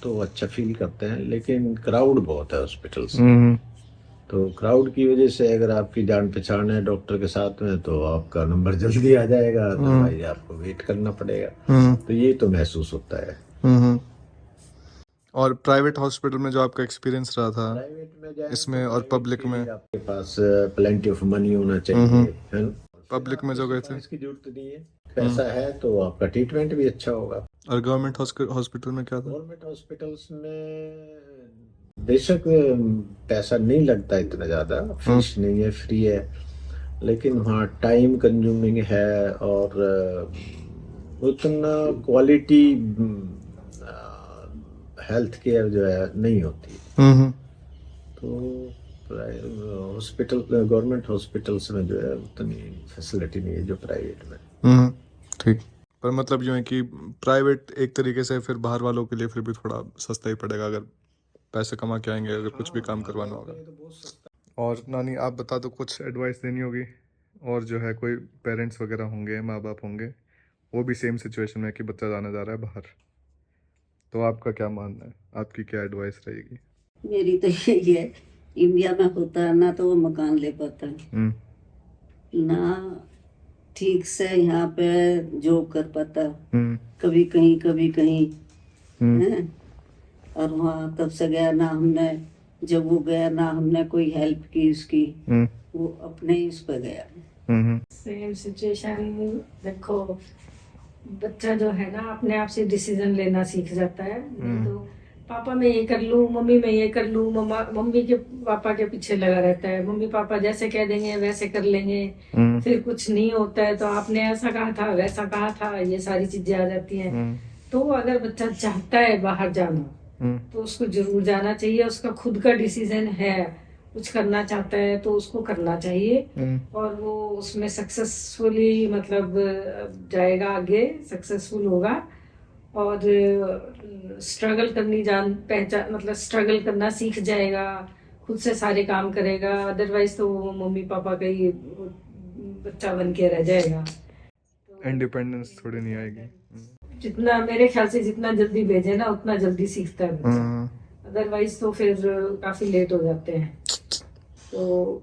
तो अच्छा फील करते हैं, लेकिन क्राउड बहुत है हॉस्पिटल्स में। तो क्राउड की वजह से अगर आपकी जान पहचान है डॉक्टर के साथ में तो आपका नंबर जल्दी आ जाएगा, अदरवाइज आपको वेट करना पड़ेगा। तो ये तो महसूस होता है। और प्राइवेट हॉस्पिटल में जो आपका एक्सपीरियंस रहा था प्राइवेट में जाए इसमें तो और private पब्लिक के में, लिए आपके पास प्लेंटी ऑफ मनी होना चाहिए, है ना। पब्लिक में जो गए थे, इसकी जरूरत नहीं है, पैसा है तो आपका ट्रीटमेंट भी अच्छा होगा। और गवर्नमेंट हॉस्पिटल में क्या था? गवर्नमेंट हॉस्पिटल्स में बेशक पैसा नहीं लगता इतना ज़्यादा, फीस नहीं है, फ्री है, लेकिन वहाँ टाइम कंज्यूमिंग है, और उतना क्वालिटी हेल्थ केयर जो है नहीं होती। तो हॉस्पिटल, गवर्नमेंट हॉस्पिटल्स में जो है उतनी फैसिलिटी नहीं है जो प्राइवेट में। ठीक, पर मतलब यूँ है कि प्राइवेट एक तरीके से फिर बाहर वालों के लिए फिर भी थोड़ा सस्ता ही पड़ेगा अगर पैसे कमा के आएंगे, अगर कुछ भी काम करवाना होगा। और नानी आप बता दो, कुछ एडवाइस देनी होगी, और जो है कोई पेरेंट्स वगैरह होंगे, माँ बाप होंगे, वो भी सेम सिचुएशन में कि बच्चा जाने जा रहा है बाहर, तो आपका क्या मानना है, आपकी क्या एडवाइस रहेगी? मेरी तो यही है, इंडिया में होता है ना तो वो मकान ले पाता है ना, ठीक से यहाँ पे जॉब कर पाता, कभी कहीं है। और वहाँ तब से गया ना हमने, जब वो गया ना हमने कोई हेल्प की उसकी, वो अपने ही उस पर गया। Same situation. देखो, बच्चा जो है ना अपने आप से डिसीजन लेना सीख जाता है। नहीं तो पापा मैं ये कर लूँ, मम्मी मैं ये कर लूँ, मम्मी के पापा के पीछे लगा रहता है, मम्मी पापा जैसे कह देंगे वैसे कर लेंगे। फिर कुछ नहीं होता है तो आपने ऐसा कहा था वैसा कहा था, ये सारी चीजें आ जाती हैं। तो अगर बच्चा चाहता है बाहर जाना तो उसको जरूर जाना चाहिए, उसका खुद का डिसीजन है, कुछ करना चाहता है तो उसको करना चाहिए, और वो उसमें सक्सेसफुली मतलब जाएगा आगे, सक्सेसफुल होगा। और स्ट्रगल करनी जान पहचान, मतलब स्ट्रगल करना सीख जाएगा, खुद से सारे काम करेगा। अदरवाइज तो वो मम्मी पापा का ही बच्चा बन के रह जाएगा, इंडिपेंडेंस थोड़ी नहीं आएगी। जितना मेरे ख्याल से जितना जल्दी भेजे ना उतना जल्दी सीखता है बच्चा, अदरवाइज तो फिर काफी लेट हो जाते हैं। तो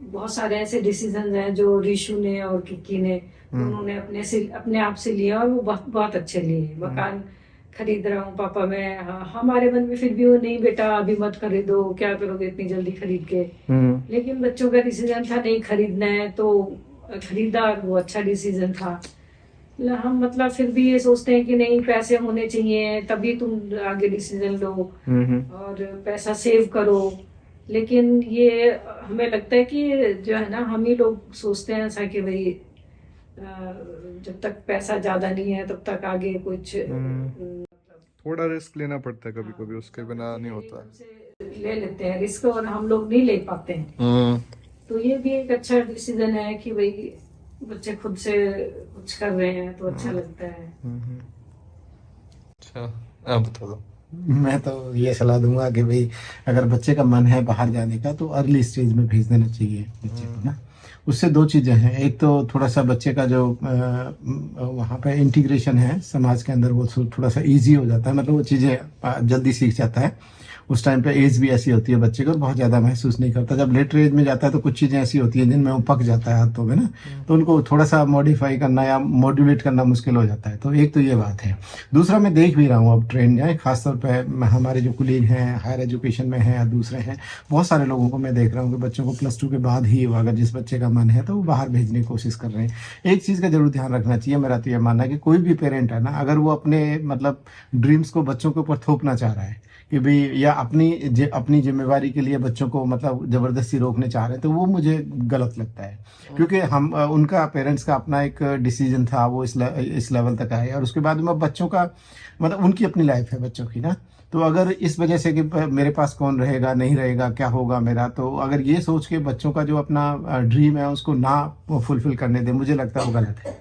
बहुत सारे ऐसे डिसीजन हैं जो रीशु ने और किक्की ने उन्होंने अपने आप से लिया और वो बहुत बहुत अच्छे लिए। मकान खरीद रहा हूँ पापा मैं, हमारे मन में फिर भी वो नहीं बेटा अभी मत खरीदो, क्या करोगे इतनी जल्दी खरीद के। लेकिन बच्चों का डिसीजन था नहीं खरीदना है तो खरीदा, वो अच्छा डिसीजन था। हम मतलब फिर भी ये सोचते हैं कि नहीं पैसे होने चाहिए तभी तुम आगे डिसीजन लो और पैसा सेव करो। लेकिन ये हमें लगता है कि जो है ना हम ही लोग सोचते हैं ऐसा कि भाई जब तक पैसा ज्यादा नहीं है तब तक आगे कुछ थोड़ा रिस्क लेना पड़ता है कभी कभी, उसके बिना नहीं होता। ले लेते हैं रिस्क और हम लोग नहीं ले पाते हैं। तो ये भी एक अच्छा डिसीजन है कि भाई बच्चे खुद से कुछ कर रहे हैं तो अच्छा लगता है। अच्छा आप बता दो। मैं तो ये सलाह दूंगा कि भाई अगर बच्चे का मन है बाहर जाने का तो अर्ली स्टेज में भेज देना चाहिए बच्चे को ना। उससे दो चीज़ें हैं, एक तो थोड़ा सा बच्चे का जो वहाँ पे इंटीग्रेशन है समाज के अंदर वो थोड़ा सा इजी हो जाता है, मतलब वो चीज़ें जल्दी सीख जाता है। उस टाइम पे एज भी ऐसी होती है बच्चे को बहुत ज़्यादा महसूस नहीं करता। जब लेटर एज में जाता है तो कुछ चीज़ें ऐसी होती हैं जिनमें वो पक जाता है हाथों में ना, तो उनको थोड़ा सा मॉडिफाई करना या मॉड्यूलेट करना मुश्किल हो जाता है। तो एक तो ये बात है। दूसरा मैं देख भी रहा हूँ अब ट्रेंड है, खासतौर पर हमारे जो कुलीग हैं हायर एजुकेशन में हैं या दूसरे हैं, बहुत सारे लोगों को मैं देख रहा हूँ कि बच्चों को +2 के बाद ही अगर जिस बच्चे का मन है तो वो बाहर भेजने की कोशिश कर रहे हैं। एक चीज़ का जरूर ध्यान रखना चाहिए, मेरा तो ये मानना है कि कोई भी पेरेंट है ना, अगर वो अपने मतलब ड्रीम्स को बच्चों के ऊपर थोपना चाह रहा है कि भाई या अपनी जिम्मेवारी के लिए बच्चों को मतलब ज़बरदस्ती रोकने चाह रहे हैं, तो वो मुझे गलत लगता है। क्योंकि हम उनका पेरेंट्स का अपना एक डिसीजन था, वो इस लेवल तक आए और उसके बाद में बच्चों का मतलब उनकी अपनी लाइफ है बच्चों की ना। तो अगर इस वजह से कि मेरे पास कौन रहेगा नहीं रहेगा क्या होगा मेरा, तो अगर ये सोच के बच्चों का जो अपना ड्रीम है उसको ना फुलफिल करने दे, मुझे लगता है वो गलत है।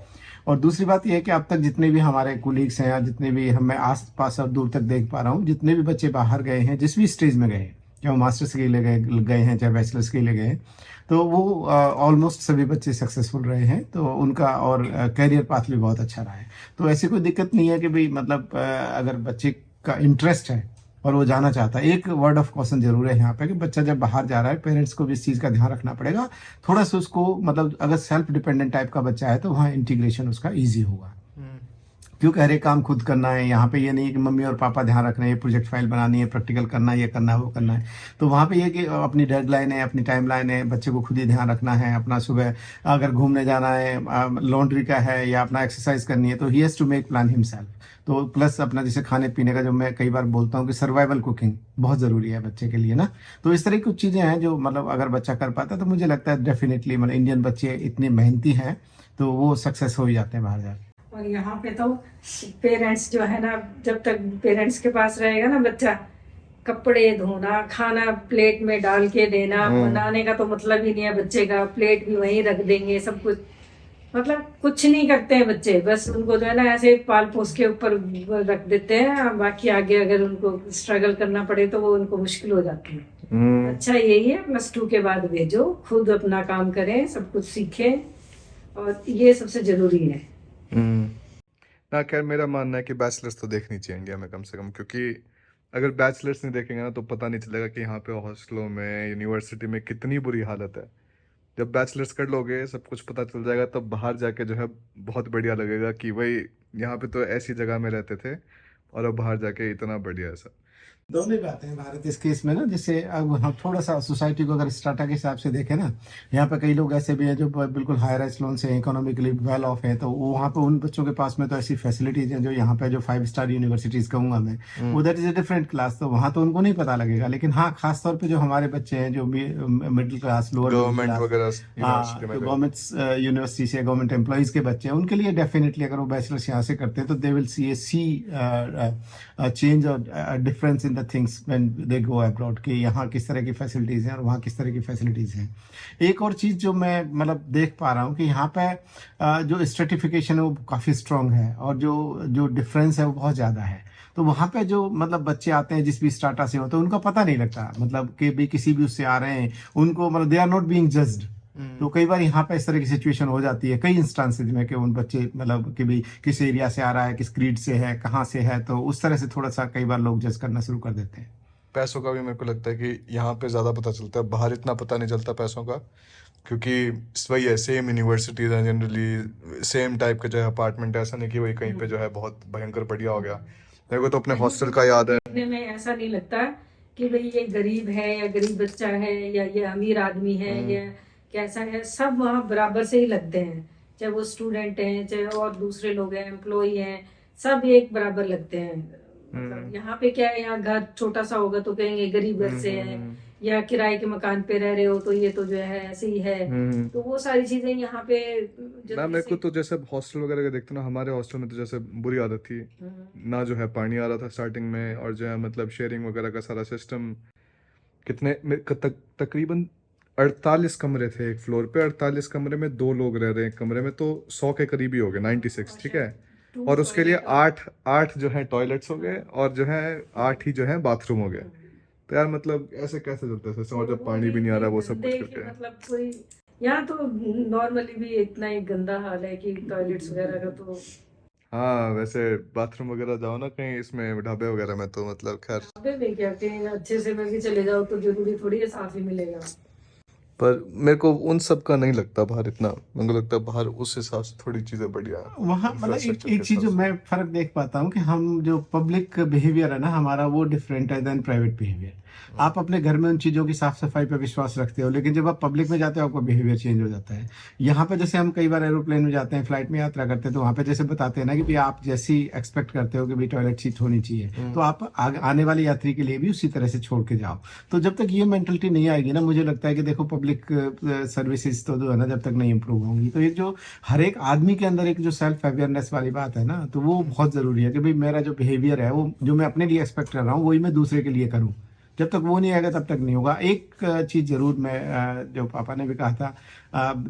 और दूसरी बात यह है कि अब तक जितने भी हमारे कुलीग्स हैं या जितने भी मैं आस पास और दूर तक देख पा रहा हूँ, जितने भी बच्चे बाहर गए हैं जिस भी स्टेज में गए, चाहे वो मास्टर्स के लिए गए हैं चाहे बैचलर्स के लिए गए हैं, तो वो ऑलमोस्ट सभी बच्चे सक्सेसफुल रहे हैं। तो उनका और कैरियर पाथ भी बहुत अच्छा रहा है। तो ऐसी कोई दिक्कत नहीं है कि भाई मतलब अगर बच्चे का इंटरेस्ट है और वो जाना चाहता है। एक वर्ड ऑफ कॉशन जरूर है यहाँ पे कि बच्चा जब बाहर जा रहा है पेरेंट्स को भी इस चीज़ का ध्यान रखना पड़ेगा थोड़ा सा उसको, मतलब अगर सेल्फ डिपेंडेंट टाइप का बच्चा है तो वहाँ इंटीग्रेशन उसका ईजी होगा, क्योंकि हर एक काम खुद करना है। यहाँ पे ये नहीं है कि मम्मी और पापा ध्यान रखना है, ये प्रोजेक्ट फाइल बनानी है, प्रैक्टिकल करना है, ये करना है वो करना है। तो वहाँ पे ये कि अपनी डेडलाइन है, अपनी टाइमलाइन है, बच्चे को खुद ही ध्यान रखना है। अपना सुबह अगर घूमने जाना है, लॉन्ड्री का है या अपना एक्सरसाइज करनी है, तो he has to make plan himself. तो प्लस अपना जैसे खाने पीने का, जो मैं कई बार बोलता हूँ कि सर्वाइवल कुकिंग बहुत ज़रूरी है बच्चे के लिए ना। तो इस तरह की कुछ चीज़ें हैं जो मतलब अगर बच्चा कर पाता है तो मुझे लगता है डेफिनेटली, मतलब इंडियन बच्चे इतने मेहनती हैं तो वो सक्सेस हो ही जाते हैं बाहर जाकर। और यहाँ पे तो पेरेंट्स जो है ना, जब तक पेरेंट्स के पास रहेगा ना बच्चा, कपड़े धोना, खाना प्लेट में डाल के देना, बनाने का तो मतलब ही नहीं है बच्चे का। प्लेट भी वहीं रख देंगे, सब कुछ मतलब कुछ नहीं करते हैं बच्चे, बस उनको जो है ना ऐसे पाल पोस के ऊपर रख देते हैं। बाकी आगे अगर उनको स्ट्रगल करना पड़े तो वो उनको मुश्किल हो जाती है। अच्छा यही है +2 के बाद भेजो, खुद अपना काम करें, सब कुछ सीखें, और ये सबसे जरूरी है। ना खैर मेरा मानना है कि बैचलर्स तो देखनी चाहिए इंडिया में कम से कम, क्योंकि अगर बैचलर्स नहीं देखेंगे ना तो पता नहीं चलेगा कि यहाँ पे हॉस्टलों में यूनिवर्सिटी में कितनी बुरी हालत है। जब बैचलर्स कर लोगे सब कुछ पता चल जाएगा, तब बाहर जाके जो है बहुत बढ़िया लगेगा कि भाई यहाँ पे तो ऐसी जगह में रहते थे और अब बाहर जाके इतना बढ़िया है सब। दोनों ही बातें हैं भारत इस केस में ना। जैसे अब हम थोड़ा सा सोसाइटी को अगर स्टाटा के हिसाब से देखें ना, यहाँ पे कई लोग ऐसे भी हैं जो बिल्कुल हायर एचलोन से इकोनॉमिकली वेल ऑफ है, तो वहाँ पे उन बच्चों के पास में तो ऐसी फैसिलिटीज हैं जो यहाँ पे जो 5 स्टार यूनिवर्सिटीज कहूँगा मैं, वो that is a different class, तो वहाँ तो उनको नहीं पता लगेगा। लेकिन हाँ, खासतौर पर जो हमारे बच्चे हैं जो मिडिल क्लास, लोअर गवर्नमेंट वगैरह, हाँ, तो गवर्नमेंट यूनिवर्सिटी से गवर्नमेंट एम्प्लॉइज के बच्चे हैं, उनके लिए डेफिनेटली अगर वो बैचलर्स यहाँ से करते हैं तो दे विल सी चेंज और difference in the things when they go abroad, कि यहाँ किस तरह की फैसिलिटीज़ हैं और वहाँ किस तरह की फैसिलिटीज़ हैं। एक और चीज़ जो मैं मतलब देख पा रहा हूँ कि यहाँ पे जो स्ट्रेटिफिकेशन है वो काफ़ी स्ट्रॉन्ग है और जो डिफरेंस है वो बहुत ज़्यादा है। तो वहाँ पे जो मतलब बच्चे आते हैं जिस भी स्टाटा से हो, तो उनका पता नहीं लगता मतलब कि भी किसी भी उससे आ रहे हैं, उनको मतलब they are not being judged तो कई बार यहाँ पे इस तरह की सिचुएशन हो जाती है कई इंस्टांसेज में कि उन बच्चे मतलब कि भाई किस एरिया से आ रहा है, किस क्रीड से है, कहाँ से है, तो उस तरह से थोड़ा सा कई बार लोग जज करना शुरू कर देते हैं। पैसों का भी मेरे को लगता है कि यहाँ पे ज़्यादा पता चलता है, बाहर इतना पता नहीं चलता पैसों का, क्योंकि वही है, सेम यूनिवर्सिटीज़ हैं जनरली, सेम टाइप का जो है अपार्टमेंट है, ऐसा नहीं कि वही कहीं पे जो है बहुत भयंकर बढ़िया हो गया। मेरे को तो अपने हॉस्टल का याद है। देखने में ऐसा नहीं लगता कि भाई ये गरीब है या गरीब बच्चा है या ये अमीर आदमी है या कैसा है, सब वहाँ बराबर से ही लगते हैं, चाहे वो स्टूडेंट हैं चाहे और दूसरे लोग हैं, एम्प्लॉय हैं, सब एक बराबर लगते हैं। मतलब यहाँ पे क्या है, यहाँ घर छोटा सा होगा तो कहेंगे गरीब घर से है, या किराए के मकान पे रह रहे हो तो ये तो जो है ऐसे ही है। तो वो सारी चीजें यहाँ पे ना मेरे को तो जैसे हॉस्टल वगैरह का देखते ना, हमारे हॉस्टल में तो जैसे बुरी आदत थी ना, जो है पानी आ रहा था स्टार्टिंग में, और जो है मतलब शेयरिंग वगैरह का सारा सिस्टम, तकरीबन 48 कमरे थे एक फ्लोर पे, 48 कमरे में 2 लोग रह रहे हैं एक कमरे में, तो 100 के करीब ही हो गए, 96, ठीक है। और उसके लिए 8 जो है टॉयलेट्स हो गए, और जो है 8 ही जो है बाथरूम हो गए। तो यार मतलब ऐसे कैसे चलता है सिस्टम, और जब पानी भी नहीं आ रहा वो सब कुछ करके। मतलब कोई यहाँ तो नॉर्मली भी इतना ही गंदा हाल है कि टॉयलेट्स वगैरह का तो। हाँ वैसे बाथरूम वगैरह जाओ ना कहीं इसमें ढाबे वगैरह में, तो मतलब खैर, ढाबे में क्या, कहीं अच्छे से में भी चले जाओ तो जरूरी थोड़ी है साफ ही मिलेगा। पर मेरे को उन सब का नहीं लगता बाहर इतना, मेरे को लगता है बाहर उस हिसाब से थोड़ी चीजें बढ़िया है वहाँ मतलब एक infrastructure एक के चीज जो हिसाब से। मैं फर्क देख पाता हूँ कि हम जो पब्लिक बिहेवियर है ना हमारा, वो डिफरेंट है देन प्राइवेट बिहेवियर। आप अपने घर में उन चीज़ों की साफ सफाई पे विश्वास रखते हो, लेकिन जब आप पब्लिक में जाते हो आपका बिहेवियर चेंज हो जाता है। यहाँ पे जैसे हम कई बार एरोप्लेन में जाते हैं, फ्लाइट में यात्रा करते हैं, तो वहाँ पे जैसे बताते हैं ना कि भाई आप जैसी एक्सपेक्ट करते हो कि भाई टॉयलेट सीट होनी चाहिए, तो आप आने वाले यात्री के लिए भी उसी तरह से छोड़ के जाओ। तो जब तक ये मेंटलिटी नहीं आएगी ना, मुझे लगता है कि देखो पब्लिक सर्विसेज तो जो है ना जब तक नहीं इंप्रूव होंगी, तो एक जो हर एक आदमी के अंदर एक जो सेल्फ अवेयरनेस वाली बात है ना, तो वो बहुत ज़रूरी है कि भाई मेरा जो बिहेवियर है वो जो मैं अपने लिए एक्सपेक्ट कर रहा हूँ वही मैं दूसरे के लिए करूँ। जब तक वो नहीं आएगा तब तक नहीं होगा। एक चीज़ ज़रूर मैं जो पापा ने भी कहा था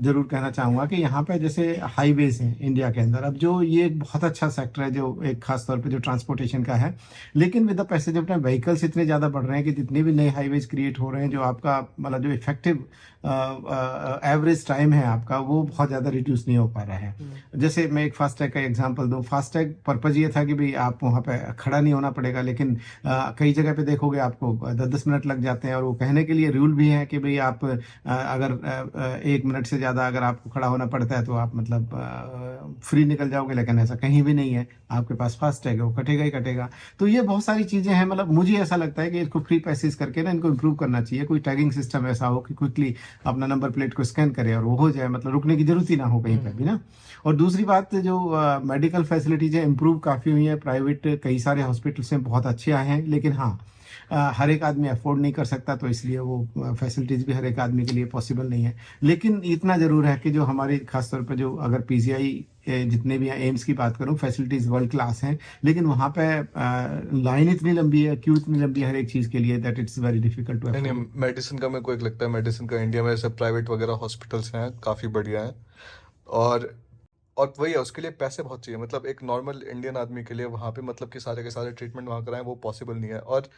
ज़रूर कहना चाहूँगा कि यहाँ पे जैसे हाईवेज हैं इंडिया के अंदर, अब जो ये एक बहुत अच्छा सेक्टर है जो एक खास तौर पे जो ट्रांसपोर्टेशन का है, लेकिन with the passage of time vehicles इतने ज़्यादा बढ़ रहे हैं कि जितने भी नए हाईवेज क्रिएट हो रहे हैं, जो आपका मतलब जो इफेक्टिव एवरेज टाइम है आपका, वो बहुत ज़्यादा रिड्यूस नहीं हो पा रहा है। जैसे मैं एक फास्टैग का एग्जांपल दूं, फास्टैग पर्पज़ ये था कि भाई आप वहाँ पे खड़ा नहीं होना पड़ेगा, लेकिन कई जगह पे देखोगे आपको 10-10 मिनट लग जाते हैं, और वो कहने के लिए रूल भी है कि भाई आप अगर 1 मिनट से ज़्यादा अगर आपको खड़ा होना पड़ता है तो आप मतलब फ्री निकल जाओगे, लेकिन ऐसा कहीं भी नहीं है, आपके पास फास्टैग है, वो कटेगा ही कटेगा। तो ये बहुत सारी चीज़ें हैं, मतलब मुझे ऐसा लगता है कि इसको फ्री पैसेज करके ना इनको इम्प्रूव करना चाहिए। कोई टैगिंग सिस्टम ऐसा हो कि क्विकली अपना नंबर प्लेट को स्कैन करे और वो हो जाए, मतलब रुकने की जरूरत ही ना हो कहीं पर भी ना। और दूसरी बात, जो मेडिकल फैसिलिटीज है इम्प्रूव काफ़ी हुई है, प्राइवेट कई सारे हॉस्पिटल्स में बहुत अच्छे आए हैं, लेकिन हाँ हर एक आदमी अफोर्ड नहीं कर सकता, तो इसलिए वो फैसिलिटीज़ भी हर एक आदमी के लिए पॉसिबल नहीं है। लेकिन इतना ज़रूर है कि जो हमारी खासतौर पर जो अगर पीजीआई जितने भी हैं, एम्स की बात करूं, फैसिलिटीज़ वर्ल्ड क्लास हैं, लेकिन वहाँ पे लाइन इतनी लंबी है, क्यू इतनी लंबी है हर एक चीज़ के लिए, that it's very difficult to नहीं मेडिसिन का मेरे को एक लगता है, मेडिसिन का इंडिया में ऐसे प्राइवेट वगैरह हॉस्पिटल्स हैं काफ़ी बढ़िया हैं, और वही है, उसके लिए पैसे बहुत चाहिए, मतलब एक नॉर्मल इंडियन आदमी के लिए वहाँ पे मतलब कि सारे के सारे ट्रीटमेंट वहाँ कराएं वो पॉसिबल नहीं है। और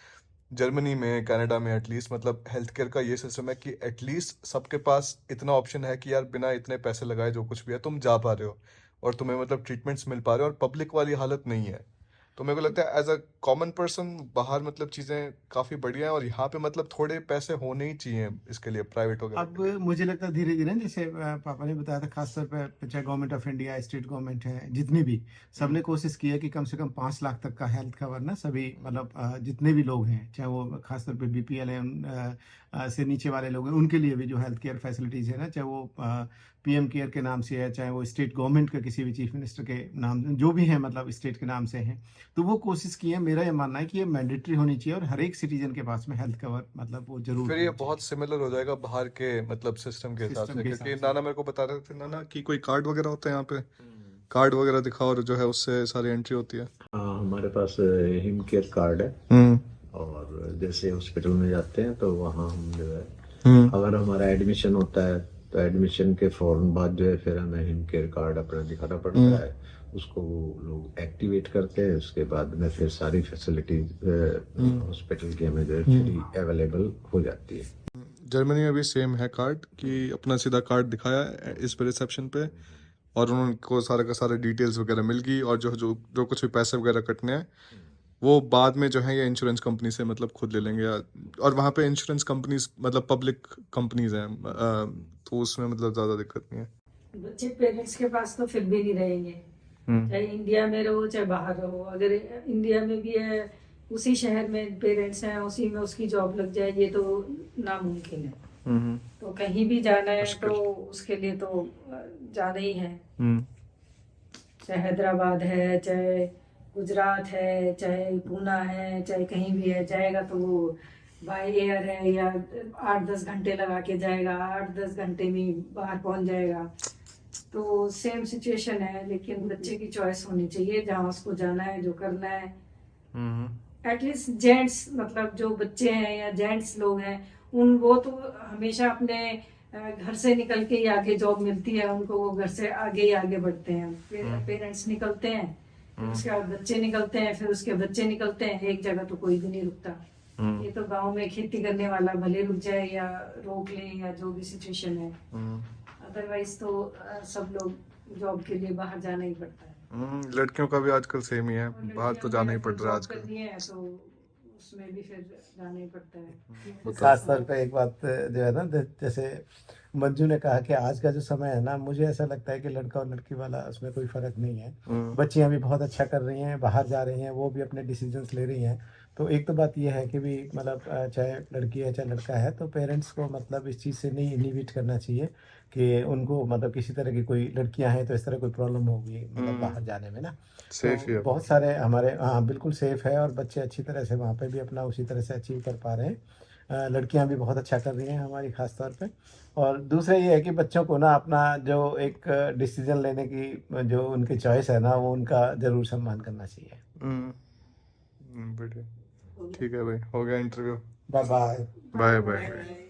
जर्मनी में, कनाडा में एटलीस्ट मतलब हेल्थ केयर का ये सिस्टम है कि एटलीस्ट सबके पास इतना ऑप्शन है कि यार बिना इतने पैसे लगाए जो कुछ भी है तुम जा पा रहे हो, और तुम्हें मतलब ट्रीटमेंट्स मिल पा रहे हो, और पब्लिक वाली हालत नहीं है। तो मेरे को लगता है एज अ कॉमन पर्सन बाहर मतलब चीज़ें काफ़ी बढ़िया हैं, और यहाँ पे मतलब थोड़े पैसे होने ही चाहिए इसके लिए, प्राइवेट वगैरह अब के लिए। मुझे लगता है धीरे धीरे, जैसे पापा ने बताया था, खासतौर पर चाहे government of India, state government है, जितनी भी, सबने कोशिश की है कि कम से कम 5 लाख तक का हेल्थ कवर ना सभी मतलब जितने भी लोग हैं, चाहे वो खासतौर पे बीपीएल है से नीचे वाले लोग हैं, उनके लिए भी जो हेल्थ केयर फैसिलिटीज़ है ना, चाहे वो पीएम केयर के नाम से है, चाहे वो स्टेट गवर्नमेंट के किसी भी चीफ मिनिस्टर के नाम, जो भी हैं मतलब स्टेट के नाम से हैं, तो वो कोशिश की है। मेरा ये मानना है कि ये मैंडेटरी होनी चाहिए और हर एक सिटीजन के पास में हेल्थ कवर मतलब वो जरूर फिर ये होना बहुत सिमिलर हो जाएगा बाहर के मतलब सिस्टम के हिसाब सिस्टम से, के क्योंकि हिसाब से। नाना मेरे को बता रहे थे नाना कि कोई कार्ड वगैरह होता है यहाँ पे, कार्ड वगैरह दिखाओ और जो है उससे सारी एंट्री होती है। हाँ, हमारे पास हिम केयर कार्ड है, और जैसे हॉस्पिटल में जाते हैं तो वहाँ हम जो है अगर हमारा एडमिशन होता है तो एडमिशन के फौरन बाद जो है फिर हमें हिम केयर कार्ड अपना दिखाना पड़ता है, उसको वो लोग एक्टिवेट करते हैं, उसके बाद में फिर सारी फैसिलिटीज हॉस्पिटल की हमें जो है फ्री अवेलेबल हो जाती है। जर्मनी में भी सेम है कार्ड कि अपना सीधा कार्ड दिखाया इस पे रिसेप्शन पे और उनको सारा का सारा डिटेल्स वगैरह मिल गई और जो जो जो कुछ भी पैसे वगैरह कटने हैं वो बाद में जो है ये इंश्योरेंस कंपनी से मतलब खुद ले लेंगे और वहाँ पे इंश्योरेंस कंपनीज मतलब पब्लिक कंपनीज हैं तो उसमें मतलब ज़्यादा दिक्कत नहीं है। बच्चे पेरेंट्स के पास तो फिर भी नहीं रहेंगे, चाहे इंडिया में रहो चाहे बाहर रहो। अगर इंडिया में भी है, उसी शहर में पेरेंट्स हैं, उसी में उसकी जॉब लग जाए, ये तो नामुमकिन है। तो कहीं भी जाना है तो उसके लिए तो जाना ही है, चाहे हैदराबाद है, चाहे गुजरात है, चाहे पूना है, चाहे कहीं भी है, जाएगा तो वो बाय एयर है या 8-10 घंटे लगा के जाएगा, 8-10 घंटे में बाहर पहुंच जाएगा। तो सेम सिचुएशन है, लेकिन बच्चे की चॉइस होनी चाहिए जहाँ उसको जाना है, जो करना है। एटलीस्ट जेंट्स, मतलब जो बच्चे हैं या जेंट्स लोग हैं, वो तो हमेशा अपने घर से निकल के ही आगे जॉब मिलती है उनको, वो घर से आगे ही आगे बढ़ते हैं। फिर पेरेंट्स निकलते हैं, फिर उसके बाद बच्चे निकलते हैं, फिर उसके बच्चे निकलते हैं, एक जगह तो कोई भी नहीं रुकता। ये तो गांव में खेती करने वाला भले रुक जाए या रोक ले या जो भी सिचुएशन है, अदरवाइज तो सब लोग जॉब के लिए बाहर जाना ही पड़ता है। लड़कियों का भी आजकल सेम ही है, बाहर तो जाना ही पड़ रहा है आजकल। करनी है तो उसमें भी फिर जाना ही पड़ता है। खास तौर पे एक बात जो है ना, जैसे मंजू ने कहा कि आज का जो समय है ना, मुझे ऐसा लगता है कि लड़का और लड़की वाला उसमें कोई फर्क नहीं है। बच्चियां भी बहुत अच्छा कर रही हैं, बाहर जा रही हैं, वो भी अपने डिसीजंस ले रही हैं। तो एक तो बात यह है कि भी मतलब चाहे लड़की है चाहे लड़का है, तो पेरेंट्स को मतलब इस चीज़ से नहीं इनहिबिट करना चाहिए कि उनको मतलब किसी तरह की, कोई लड़कियां हैं तो इस तरह कोई प्रॉब्लम होगी मतलब बाहर जाने में ना। सेफ ही है। बहुत सारे हमारे, हाँ बिल्कुल सेफ है, और बच्चे अच्छी तरह से वहाँ पे भी अपना उसी तरह से अचीव कर पा रहे हैं। लड़कियां भी बहुत अच्छा कर रही हैं हमारी खास तौर पे। और दूसरा ये है कि बच्चों को ना अपना जो एक डिसीजन लेने की जो उनकी चॉइस है ना, वो उनका ज़रूर सम्मान करना चाहिए। बढ़िया, ठीक है भाई, हो गया interview. Bye bye. Bye bye.